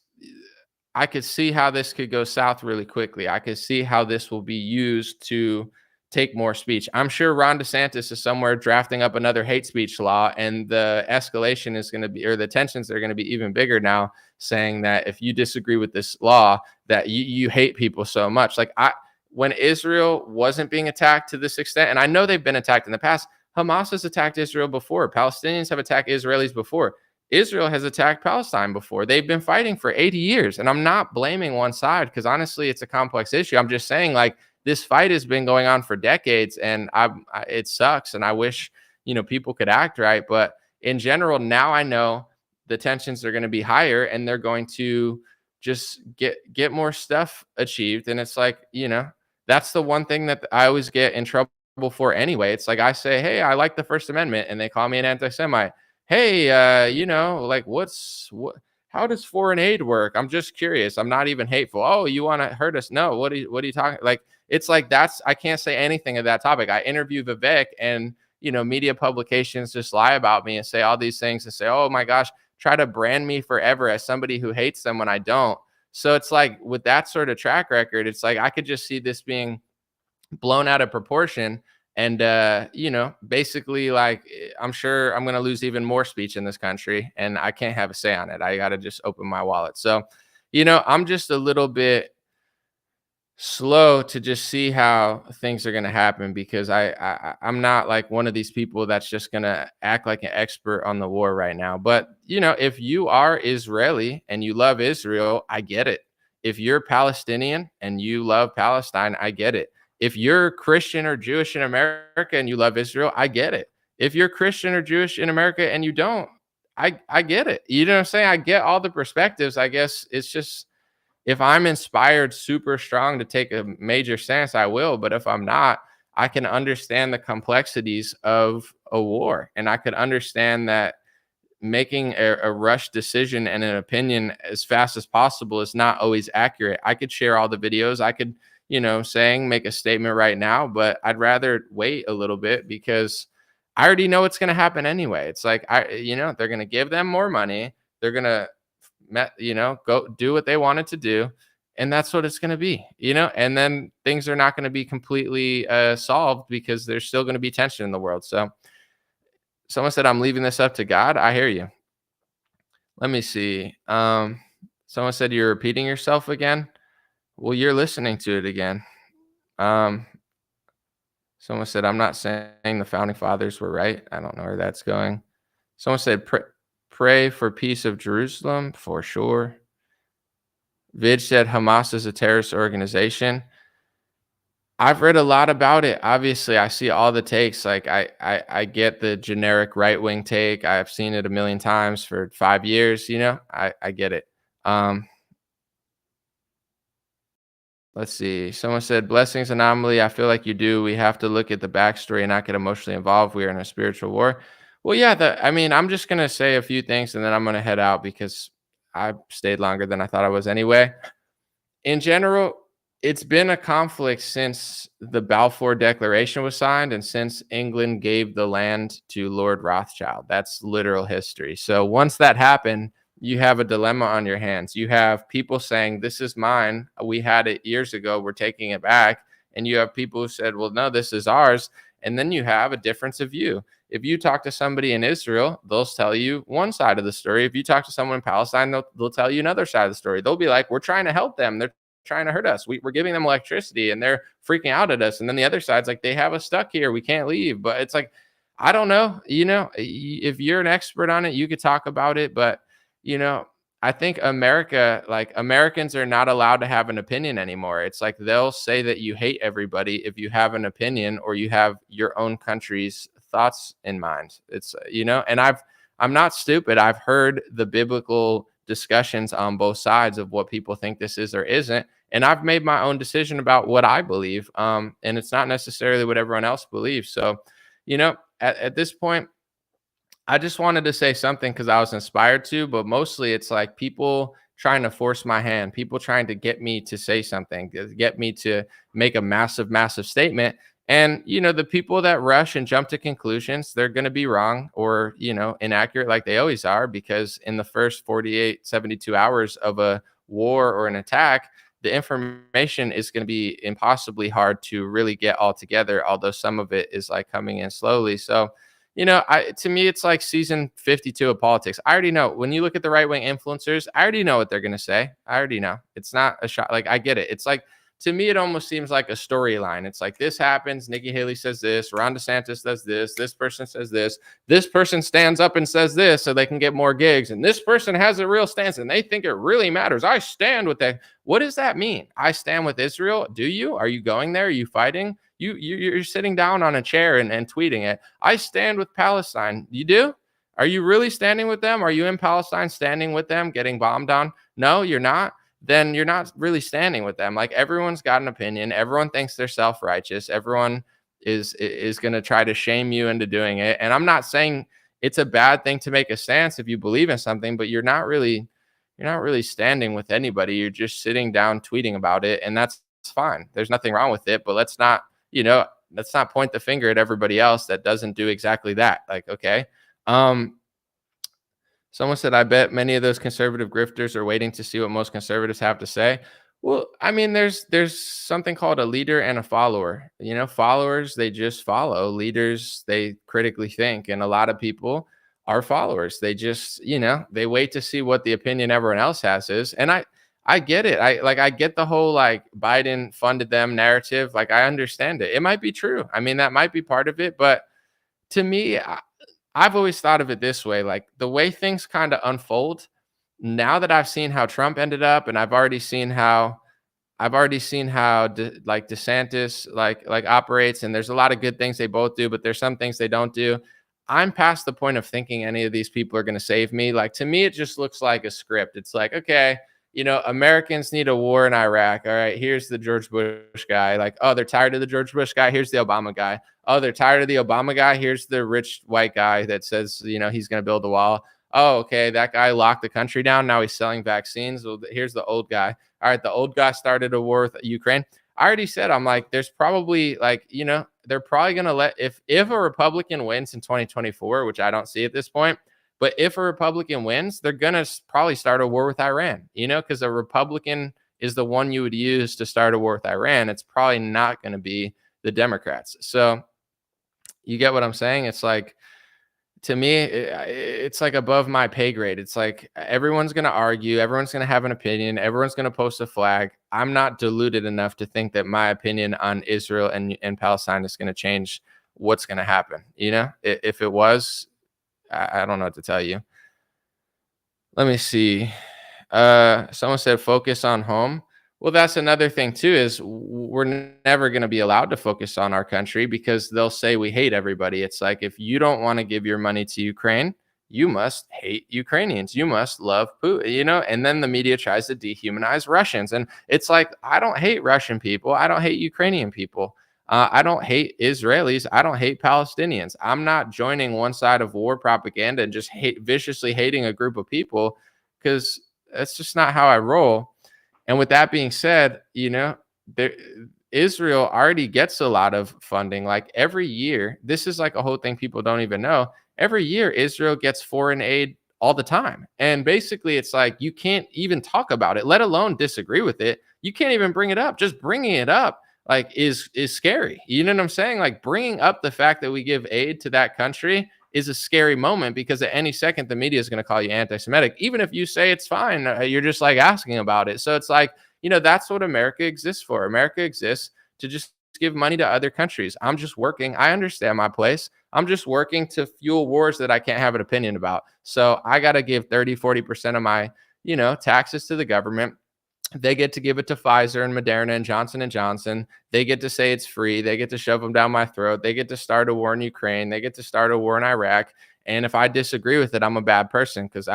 I could see how this could go south really quickly. I could see how this will be used to take more speech. I'm sure Ron DeSantis is somewhere drafting up another hate speech law, and the escalation is going to be, or the tensions are going to be even bigger now, saying that if you disagree with this law, that you hate people so much. Like when Israel wasn't being attacked to this extent, and I know they've been attacked in the past, Hamas has attacked Israel before. Palestinians have attacked Israelis before. Israel has attacked Palestine before. They've been fighting for 80 years. And I'm not blaming one side because honestly, it's a complex issue. I'm just saying like this fight has been going on for decades and it sucks. And I wish, people could act right. But in general, now I know the tensions are going to be higher and they're going to just get more stuff achieved. And it's like, that's the one thing that I always get in trouble for anyway. It's like I say, hey, I like the First Amendment, and they call me an anti-Semite. Hey, like what how does foreign aid work? I'm just curious. I'm not even hateful. Oh, you want to hurt us? No. What are you talking? Like, it's like, I can't say anything of that topic. I interview Vivek, and media publications just lie about me and say all these things and say, oh my gosh, try to brand me forever as somebody who hates them when I don't. So it's like, with that sort of track record, it's like I could just see this being blown out of proportion. And basically, like, I'm sure I'm going to lose even more speech in this country, and I can't have a say on it. I got to just open my wallet. So I'm just a little bit slow to just see how things are going to happen, because I'm not like one of these people that's just going to act like an expert on the war right now. But if you are Israeli and you love Israel, I get it. If you're Palestinian and you love Palestine, I get it. If you're Christian or Jewish in America and you love Israel, I get it. If you're Christian or Jewish in America and you don't, I get it. You know what I'm saying? I get all the perspectives. I guess it's just, if I'm inspired super strong to take a major stance, I will. But if I'm not, I can understand the complexities of a war. And I could understand that making a rush decision and an opinion as fast as possible is not always accurate. I could share all the videos. I could, make a statement right now, but I'd rather wait a little bit, because I already know what's going to happen anyway. It's like, they're going to give them more money. They're going to, go do what they wanted to do. And that's what it's going to be, and then things are not going to be completely solved, because there's still going to be tension in the world. So someone said, I'm leaving this up to God. I hear you. Let me see. Someone said, you're repeating yourself again. Well, you're listening to it again. Someone said, I'm not saying the founding fathers were right. I don't know where that's going. Someone said, pray for peace of Jerusalem, for sure. Vid said Hamas is a terrorist organization. I've read a lot about it. Obviously, I see all the takes. Like, I get the generic right-wing take. I've seen it a million times for 5 years. I get it. Let's see. Someone said, blessings anomaly. I feel like you do. We have to look at the backstory and not get emotionally involved. We are in a spiritual war. Well, yeah, I'm just going to say a few things and then I'm going to head out, because I stayed longer than I thought I was anyway. In general, it's been a conflict since the Balfour Declaration was signed and since England gave the land to Lord Rothschild. That's literal history. So once that happened, you have a dilemma on your hands. You have people saying, this is mine. We had it years ago. We're taking it back. And you have people who said, well, no, this is ours. And then you have a difference of view. If you talk to somebody in Israel, they'll tell you one side of the story. If you talk to someone in Palestine, they'll tell you another side of the story. They'll be like, we're trying to help them. They're trying to hurt us. We're giving them electricity and they're freaking out at us. And then the other side's like, they have us stuck here. We can't leave. But it's like, I don't know. If you're an expert on it, you could talk about it. But I think Americans are not allowed to have an opinion anymore. It's like, they'll say that you hate everybody if you have an opinion or you have your own country's thoughts in mind. It's, and I'm not stupid. I've heard the biblical discussions on both sides of what people think this is or isn't. And I've made my own decision about what I believe. And it's not necessarily what everyone else believes. So, at this point, I just wanted to say something because I was inspired to, but mostly it's like people trying to force my hand, people trying to get me to say something, get me to make a massive, massive statement. And, the people that rush and jump to conclusions, they're going to be wrong or, inaccurate like they always are, because in the first 48, 72 hours of a war or an attack, the information is going to be impossibly hard to really get all together, although some of it is like coming in slowly. So, to me, it's like season 52 of politics. I already know. When you look at the right-wing influencers, I already know what they're going to say. I already know. It's not a shot. Like, I get it. It's like, to me, it almost seems like a storyline. It's like, this happens. Nikki Haley says this. Ron DeSantis does this. This person says this. This person stands up and says this so they can get more gigs. And this person has a real stance and they think it really matters. I stand with that. What does that mean? I stand with Israel. Do you? Are you going there? Are you fighting? You're sitting down on a chair and tweeting it. I stand with Palestine. You do? Are you really standing with them? Are you in Palestine standing with them, getting bombed on? No, you're not. Then you're not really standing with them. Like everyone's got an opinion. Everyone thinks they're self-righteous. Everyone is going to try to shame you into doing it. And I'm not saying it's a bad thing to make a stance if you believe in something, but you're not really standing with anybody. You're just sitting down tweeting about it, and that's fine. There's nothing wrong with it, but let's not point the finger at everybody else that doesn't do exactly that. Like, okay. Um, Someone said, I bet many of those conservative grifters are waiting to see what most conservatives have to say. Well, I mean, there's something called a leader and a follower. Followers, they just follow. Leaders, they critically think. And a lot of people are followers. They just, they wait to see what the opinion everyone else has is. And I get it. I get the whole like Biden funded them narrative. Like I understand it. It might be true. I mean, that might be part of it, but to me, I've always thought of it this way, like the way things kind of unfold. Now that I've seen how Trump ended up, and I've already seen how like DeSantis like operates, and there's a lot of good things they both do, but there's some things they don't do. I'm past the point of thinking any of these people are going to save me. Like to me, it just looks like a script. It's like, okay, Americans need a war in Iraq. All right, here's the George Bush guy. Like, oh, they're tired of the George Bush guy. Here's the Obama guy. Oh, they're tired of the Obama guy. Here's the rich white guy that says, he's going to build a wall. Oh, okay, that guy locked the country down. Now he's selling vaccines. Well, here's the old guy. All right, the old guy started a war with Ukraine. I already said, I'm like, there's probably like, they're probably going to let, if a Republican wins in 2024, which I don't see at this point, but if a Republican wins, they're going to probably start a war with Iran, because a Republican is the one you would use to start a war with Iran. It's probably not going to be the Democrats. So you get what I'm saying? It's like, to me, it's like above my pay grade. It's like everyone's going to argue. Everyone's going to have an opinion. Everyone's going to post a flag. I'm not deluded enough to think that my opinion on Israel and Palestine is going to change what's going to happen. If it was, I don't know what to tell you. Let me see. Someone said focus on home. Well, that's another thing too, is we're never going to be allowed to focus on our country because they'll say we hate everybody. It's like, if you don't want to give your money to Ukraine, you must hate Ukrainians. You must love Putin, and then the media tries to dehumanize Russians. And it's like, I don't hate Russian people. I don't hate Ukrainian people. I don't hate Israelis. I don't hate Palestinians. I'm not joining one side of war propaganda and just viciously hating a group of people, because that's just not how I roll. And with that being said, Israel already gets a lot of funding. Like every year, this is like a whole thing people don't even know. Every year, Israel gets foreign aid all the time. And basically, it's like you can't even talk about it, let alone disagree with it. You can't even bring it up. Just bringing it up like is scary. You know what I'm saying? Like bringing up the fact that we give aid to that country is a scary moment, because at any second the media is going to call you anti-Semitic, even if you say it's fine. You're just like asking about it. So it's like, that's what America exists for. America exists to just give money to other countries. I'm just working. I understand my place. I'm just working to fuel wars that I can't have an opinion about. So I got to give 30-40% of my taxes to the government. They get to give it to Pfizer and Moderna and Johnson & Johnson. They get to say it's free. They get to shove them down my throat. They get to start a war in Ukraine. They get to start a war in Iraq. And if I disagree with it, I'm a bad person, because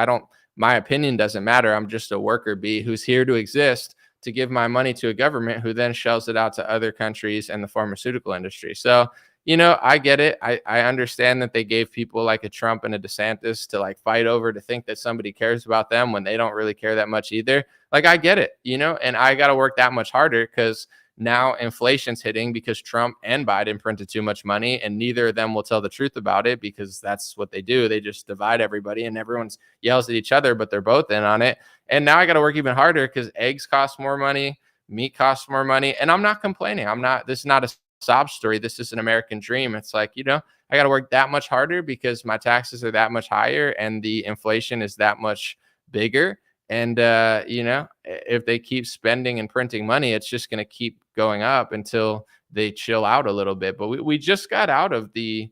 my opinion doesn't matter. I'm just a worker bee who's here to exist, to give my money to a government who then shells it out to other countries and the pharmaceutical industry. So, I get it. I understand that they gave people like a Trump and a DeSantis to like fight over, to think that somebody cares about them when they don't really care that much either. Like, I get it, and I got to work that much harder, because now inflation's hitting because Trump and Biden printed too much money, and neither of them will tell the truth about it, because that's what they do. They just divide everybody, and everyone yells at each other, but they're both in on it. And now I got to work even harder, because eggs cost more money, meat costs more money, and I'm not complaining. This is not a sob story. This is an American dream. It's like, I got to work that much harder because my taxes are that much higher and the inflation is that much bigger. And, if they keep spending and printing money, it's just going to keep going up until they chill out a little bit. But we just got out of the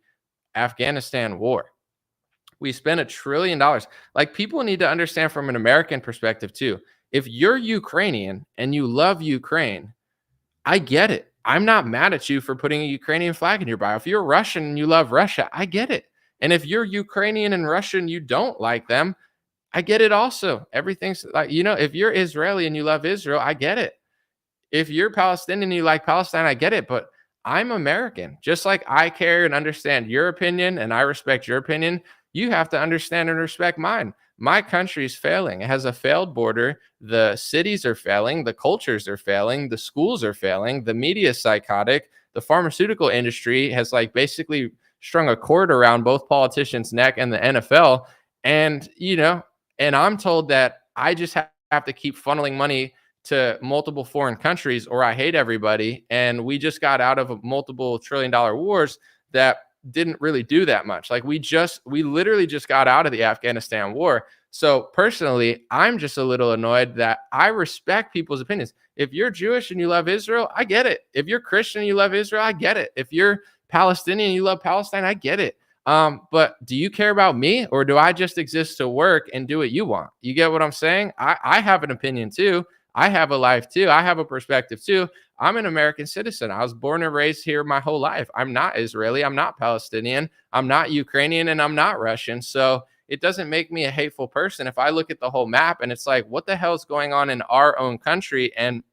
Afghanistan war. We spent $1 trillion. Like, people need to understand from an American perspective too. If you're Ukrainian and you love Ukraine, I get it. I'm not mad at you for putting a Ukrainian flag in your bio. If you're Russian and you love Russia, I get it. And if you're Ukrainian and Russian, you don't like them. I get it also. Everything's like, if you're Israeli and you love Israel, I get it. If you're Palestinian and you like Palestine, I get it. But I'm American. Just like I care and understand your opinion and I respect your opinion, you have to understand and respect mine. My country is failing. It has a failed border. The cities are failing. The cultures are failing. The schools are failing. The media is psychotic. The pharmaceutical industry has like basically strung a cord around both politicians' neck and the NFL. And, and I'm told that I just have to keep funneling money to multiple foreign countries or I hate everybody. And we just got out of multiple $1 trillion wars that didn't really do that much. Like we literally just got out of the Afghanistan war. So personally, I'm just a little annoyed that I respect people's opinions. If you're Jewish and you love Israel, I get it. If you're Christian and you love Israel, I get it. If you're Palestinian and you love Palestine, I get it. But do you care about me or do I just exist to work and do what you want? You get what I'm saying? I have an opinion too. I have a life too. I have a perspective too. I'm an American citizen. I was born and raised here my whole life. I'm not Israeli. I'm not Palestinian. I'm not Ukrainian and I'm not Russian. So it doesn't make me a hateful person. If I look at the whole map and it's like, what the hell is going on in our own country? And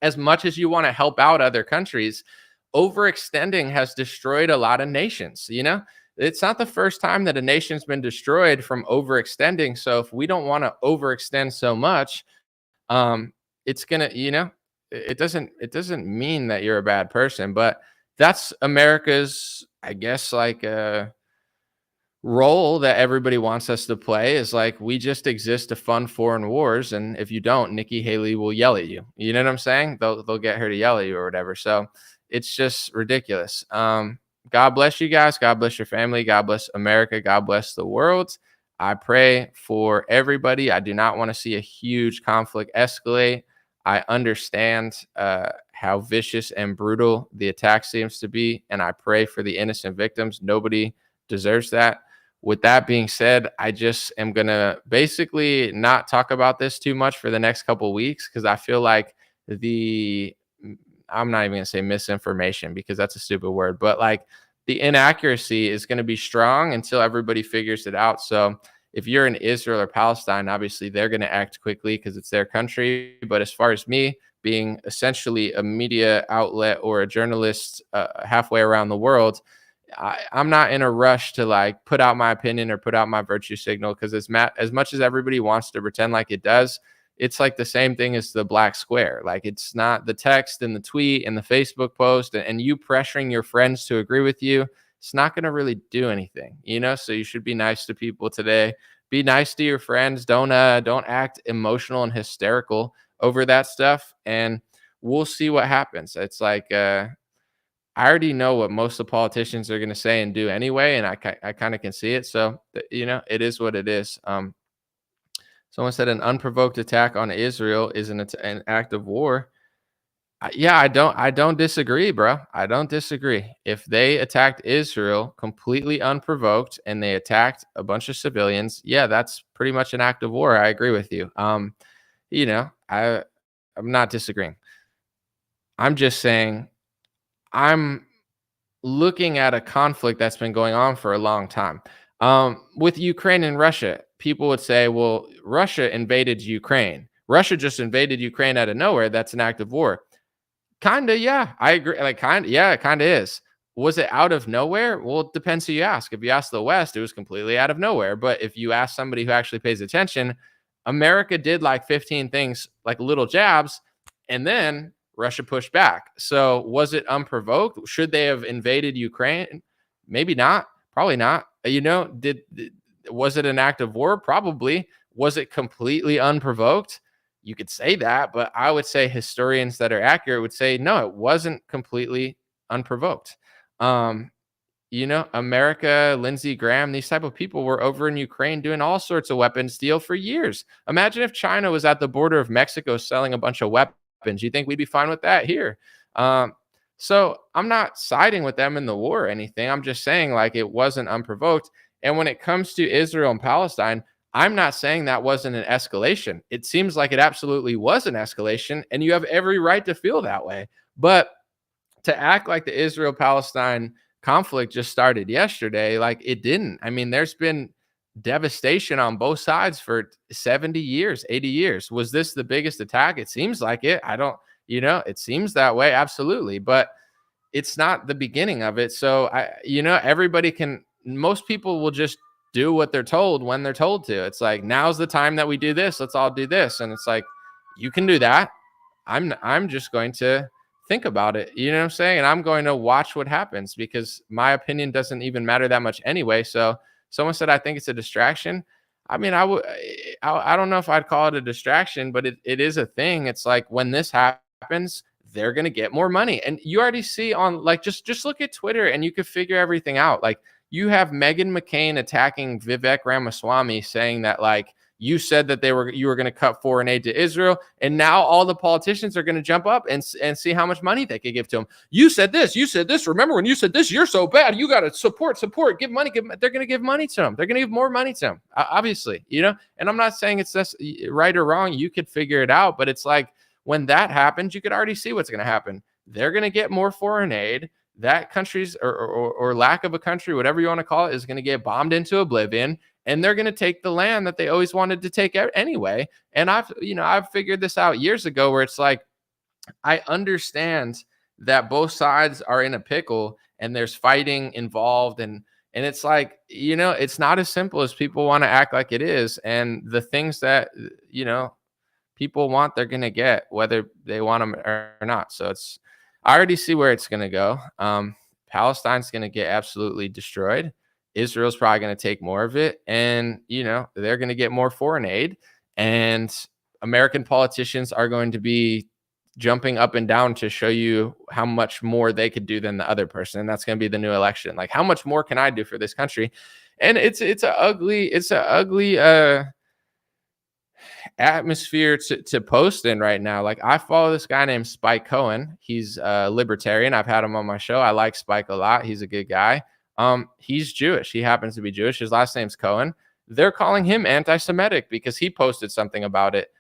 as much as you want to help out other countries, overextending has destroyed a lot of nations. It's not the first time that a nation's been destroyed from overextending. So if we don't want to overextend so much, it's gonna, it doesn't mean that you're a bad person, but that's America's, I guess, like role that everybody wants us to play is like we just exist to fund foreign wars, and if you don't, Nikki Haley will yell at you. You know what I'm saying? They'll get her to yell at you or whatever. So it's just ridiculous. God bless you guys. God bless your family. God bless America. God bless the world. I pray for everybody. I do not want to see a huge conflict escalate. I understand how vicious and brutal the attack seems to be, and I pray for the innocent victims. Nobody deserves that. With that being said, I just am going to basically not talk about this too much for the next couple of weeks because I feel like I'm not even going to say misinformation because that's a stupid word, but like the inaccuracy is going to be strong until everybody figures it out. So if you're in Israel or Palestine, obviously they're going to act quickly because it's their country. But as far as me being essentially a media outlet or a journalist halfway around the world, I'm not in a rush to like put out my opinion or put out my virtue signal because as much as everybody wants to pretend like it does, it's like the same thing as the black square. Like it's not the text and the tweet and the Facebook post and you pressuring your friends to agree with you. It's not going to really do anything, so you should be nice to people today. Be nice to your friends. Don't act emotional and hysterical over that stuff. And we'll see what happens. It's like, I already know what most of the politicians are going to say and do anyway. And I kind of can see it. So, it is what it is. Someone said an unprovoked attack on Israel is an act of war. Yeah, I don't disagree, bro. I don't disagree. If they attacked Israel completely unprovoked and they attacked a bunch of civilians, yeah, that's pretty much an act of war. I agree with you. I'm not disagreeing. I'm just saying I'm looking at a conflict that's been going on for a long time. With Ukraine and Russia, people would say, well, Russia invaded Ukraine. Russia just invaded Ukraine out of nowhere. That's an act of war. Kinda, yeah. I agree. Like, yeah, it kinda is. Was it out of nowhere? Well, it depends who you ask. If you ask the West, it was completely out of nowhere. But if you ask somebody who actually pays attention, America did like 15 things, like little jabs, and then Russia pushed back. So was it unprovoked? Should they have invaded Ukraine? Maybe not. Probably not. Was it an act of war? Probably. Was it completely unprovoked? You could say that, but I would say historians that are accurate would say, no, it wasn't completely unprovoked. America, Lindsey Graham, these type of people were over in Ukraine doing all sorts of weapons deal for years. Imagine if China was at the border of Mexico selling a bunch of weapons. You think we'd be fine with that here? So I'm not siding with them in the war or anything. I'm just saying like it wasn't unprovoked. And when it comes to Israel and Palestine, I'm not saying that wasn't an escalation. It seems like it absolutely was an escalation, and you have every right to feel that way. But to act like the Israel-Palestine conflict just started yesterday. Like, it didn't. I mean, there's been devastation on both sides for 70 years, 80 years. Was this the biggest attack? It seems like it. I don't, it seems that way. Absolutely. But it's not the beginning of it. So everybody can, most people will just do what they're told when they're told to. It's like, now's the time that we do this. Let's all do this. And it's like, you can do that. I'm just going to think about it. You know what I'm saying? And I'm going to watch what happens, because my opinion doesn't even matter that much anyway. So someone said, I think it's a distraction. I mean, I don't know if I'd call it a distraction, but it is a thing. It's like, when this happens, they're going to get more money. And you already see on, like, just look at Twitter and you could figure everything out. Like, you have Meghan McCain attacking Vivek Ramaswamy, saying that, like, you said that you were going to cut foreign aid to Israel, and now all the politicians are going to jump up and see how much money they could give to them. You said this. Remember when you said this? You're so bad. You got to support, give money. They're going to give money to them. They're going to give more money to them, obviously, And I'm not saying it's just right or wrong. You could figure it out, but it's like, when that happens, you could already see what's going to happen. They're going to get more foreign aid. That country's or lack of a country, whatever you want to call it, is going to get bombed into oblivion. And they're going to take the land that they always wanted to take anyway. And I've figured this out years ago, where it's like, I understand that both sides are in a pickle and there's fighting involved. And it's like, it's not as simple as people want to act like it is. And the things that, people want, they're going to get, whether they want them or not. So I already see where it's going to go. Palestine's going to get absolutely destroyed. Israel's probably going to take more of it. And, they're going to get more foreign aid. And American politicians are going to be jumping up and down to show you how much more they could do than the other person. And that's going to be the new election. Like, how much more can I do for this country? And it's an ugly atmosphere to post in right now. Like, I follow this guy named Spike Cohen. He's a libertarian. I've had him on my show. I like Spike a lot. He's a good guy. He's Jewish. He happens to be Jewish. His last name's Cohen. They're calling him anti-Semitic because he posted something about it.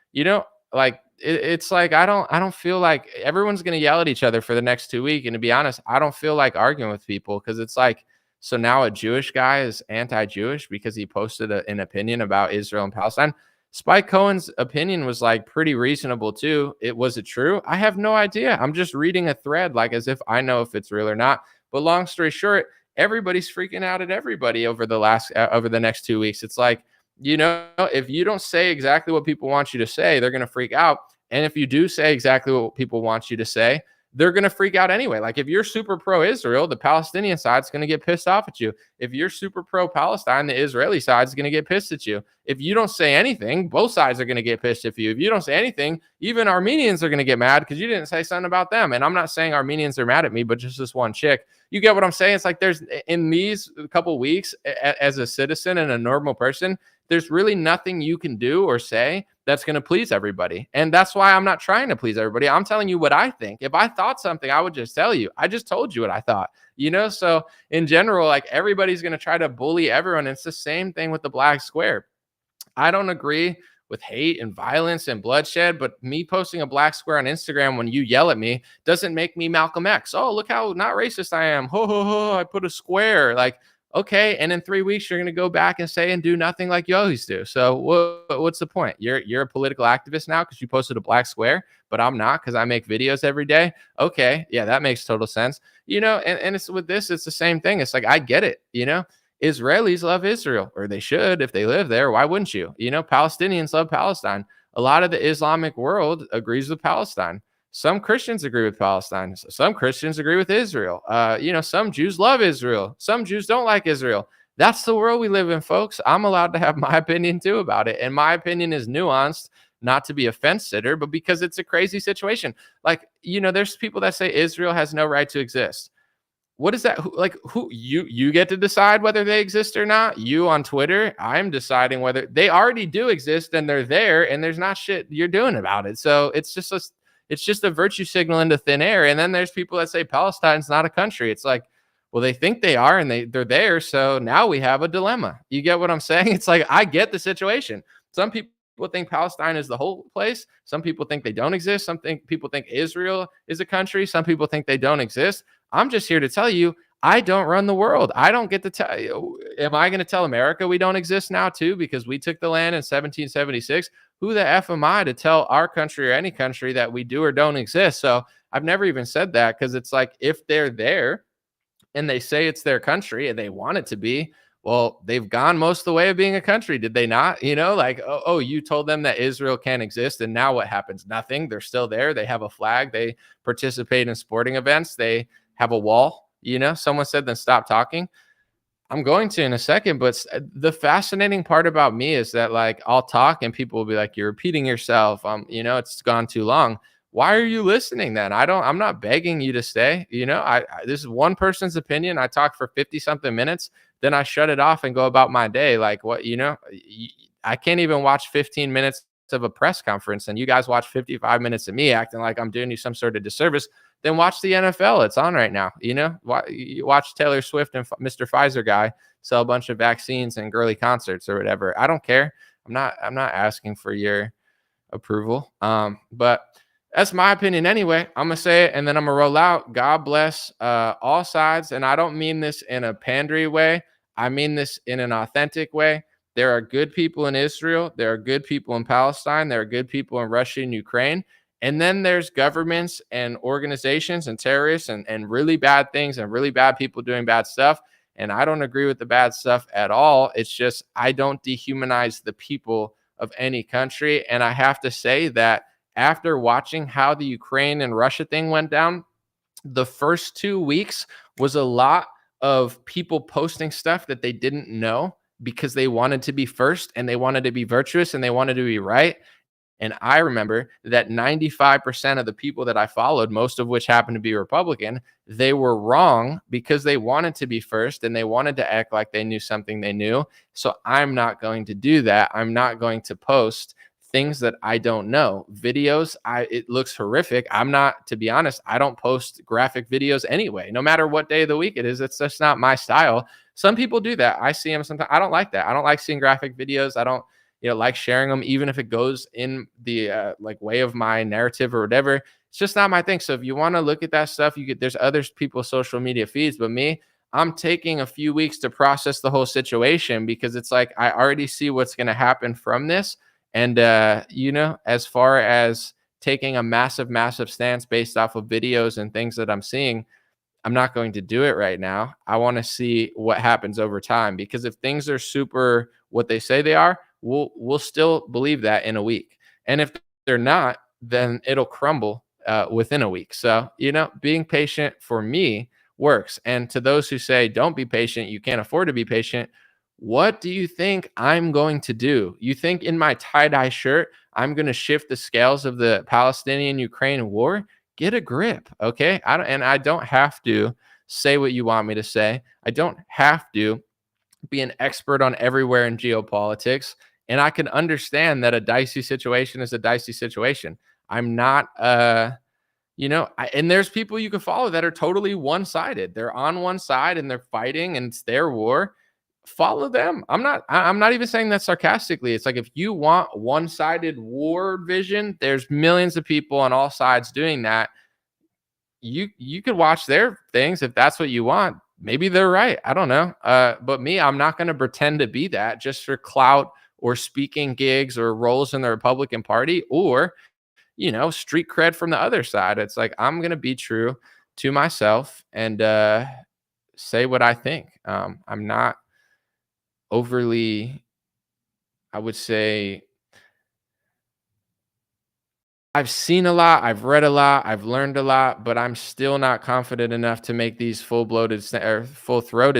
Like, it's like, I don't feel like everyone's going to yell at each other for the next 2 weeks. And to be honest, I don't feel like arguing with people, because it's like, so now a Jewish guy is anti-Jewish because he posted an opinion about Israel and Palestine. Spike Cohen's opinion was like pretty reasonable too. Was it true? I have no idea. I'm just reading a thread, like, as if I know if it's real or not. But long story short, everybody's freaking out at everybody over the next 2 weeks. It's like, if you don't say exactly what people want you to say, they're going to freak out. And if you do say exactly what people want you to say, they're going to freak out anyway. Like, if you're super pro-Israel, the Palestinian side's going to get pissed off at you. If you're super pro-Palestine, the Israeli side's going to get pissed at you. If you don't say anything, both sides are going to get pissed at you. If you don't say anything, even Armenians are going to get mad because you didn't say something about them. And I'm not saying Armenians are mad at me, but just this one chick. You get what I'm saying? It's like, there's, in these couple weeks, as a citizen and a normal person, there's really nothing you can do or say that's going to please everybody. And that's why I'm not trying to please everybody. I'm telling you what I think. If I thought something, I would just tell you. I just told you what I thought, So in general, like, everybody's going to try to bully everyone. It's the same thing with the black square. I don't agree with hate and violence and bloodshed, but me posting a black square on Instagram when you yell at me doesn't make me Malcolm X. Oh, look how not racist I am. Ho, ho, ho, I put a square. Like, okay, and in 3 weeks, you're going to go back and say and do nothing like you always do. So what's the point? You're a political activist now because you posted a black square, but I'm not because I make videos every day. Okay, yeah, that makes total sense. And it's with this, it's the same thing. It's like, I get it, Israelis love Israel, or they should if they live there. Why wouldn't you? Palestinians love Palestine. A lot of the Islamic world agrees with Palestine. Some Christians agree with Palestine. Some Christians agree with Israel. Some Jews love Israel. Some Jews don't like Israel. That's the world we live in, folks. I'm allowed to have my opinion too about it. And my opinion is nuanced, not to be a fence sitter, but because it's a crazy situation. Like, there's people that say Israel has no right to exist. What is that? Who you get to decide whether they exist or not? You on Twitter, I'm deciding whether they already do exist and they're there, and there's not shit you're doing about it. So it's just a virtue signal into thin air. And then there's people that say Palestine's not a country. It's like, well, they think they are, and they're there. So now we have a dilemma. You get what I'm saying? It's like, I get the situation. Some people think Palestine is the whole place. Some people think they don't exist. People think Israel is a country. Some people think they don't exist. I'm just here to tell you, I don't run the world. I don't get to tell you. Am I going to tell America we don't exist now too because we took the land in 1776? Who the f am I to tell our country or any country that we do or don't exist? So I've never even said that, because it's like, if they're there and they say it's their country and they want it to be, well, they've gone most of the way of being a country, did they not? Like, oh, you told them that Israel can't exist, and now what happens? Nothing. They're still there. They have a flag. They participate in sporting events. They have a wall. Someone said, then stop talking. I'm going to in a second, but the fascinating part about me is that, like, I'll talk and people will be like, "You're repeating yourself. It's gone too long." Why are you listening then? I'm not begging you to stay. This is one person's opinion. I talk for 50 something minutes, then I shut it off and go about my day. Like, what, I can't even watch 15 minutes of a press conference, and you guys watch 55 minutes of me acting like I'm doing you some sort of disservice. Then watch the NFL. It's on right now. You watch Taylor Swift and Mr. Pfizer guy sell a bunch of vaccines and girly concerts or whatever. I don't care. I'm not asking for your approval. But that's my opinion anyway. I'm gonna say it and then I'm gonna roll out. God bless all sides, and I don't mean this in a pandery way. I mean this in an authentic way. There are good people in Israel. There are good people in Palestine. There are good people in Russia and Ukraine. And then there's governments and organizations and terrorists and really bad things and really bad people doing bad stuff. And I don't agree with the bad stuff at all. It's just, I don't dehumanize the people of any country. And I have to say that after watching how the Ukraine and Russia thing went down, the first 2 weeks was a lot of people posting stuff that they didn't know because they wanted to be first and they wanted to be virtuous and they wanted to be right. And I remember that 95% of the people that I followed, most of which happened to be Republican, they were wrong because they wanted to be first and they wanted to act like they knew something they knew. So I'm not going to do that. I'm not going to post things that I don't know. Videos, it looks horrific. I'm not, to be honest, I don't post graphic videos anyway, no matter what day of the week it is. It's just not my style. Some people do that. I see them sometimes. I don't like that. I don't like seeing graphic videos. I don't like sharing them, even if it goes in the like way of my narrative or whatever. It's just not my thing. So if you want to look at that stuff, there's other people's social media feeds, but me, I'm taking a few weeks to process the whole situation because it's like, I already see what's going to happen from this. And, as far as taking a massive, massive stance based off of videos and things that I'm seeing, I'm not going to do it right now. I want to see what happens over time, because if things are super what they say they are, we'll still believe that in a week. And if they're not, then it'll crumble within a week. So, being patient for me works. And to those who say, don't be patient, you can't afford to be patient, what do you think I'm going to do? You think in my tie-dye shirt, I'm going to shift the scales of the Palestinian-Ukraine war? Get a grip, okay? I don't have to say what you want me to say. I don't have to be an expert on everywhere in geopolitics. And I can understand that a dicey situation is a dicey situation. I'm not, and there's people you can follow that are totally one-sided. They're on one side and they're fighting and it's their war. Follow them. I'm not even saying that sarcastically. It's like, if you want one-sided war vision, there's millions of people on all sides doing that. You could watch their things if that's what you want. Maybe they're right. I don't know. But me, I'm not going to pretend to be that just for clout or speaking gigs or roles in the Republican Party or, street cred from the other side. It's like, I'm going to be true to myself and say what I think. I'm not overly, I would say, I've seen a lot, I've read a lot, I've learned a lot, but I'm still not confident enough to make these full-throated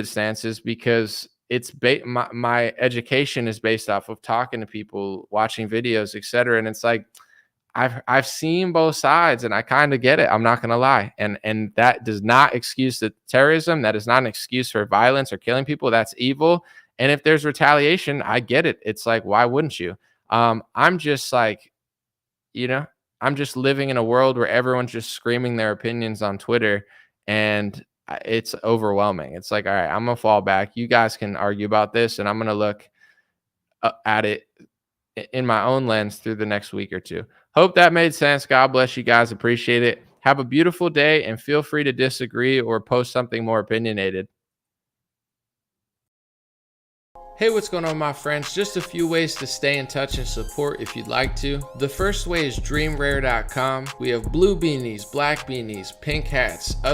stances, because it's my education is based off of talking to people, watching videos, etc. And it's like, I've seen both sides and I kind of get it. I'm not gonna lie, and that does not excuse the terrorism. That is not an excuse for violence or killing people. That's evil. And if there's retaliation, I get it. It's like, why wouldn't you? I'm just like, I'm just living in a world where everyone's just screaming their opinions on Twitter, and it's overwhelming. It's like, all right, I'm gonna fall back. You guys can argue about this, and I'm gonna look at it in my own lens through the next week or two. Hope that made sense. God bless you guys. Appreciate it. Have a beautiful day and feel free to disagree or post something more opinionated. Hey, what's going on, my friends? Just a few ways to stay in touch and support if you'd like to. The first way is dreamrare.com. We have blue beanies, black beanies, pink hats,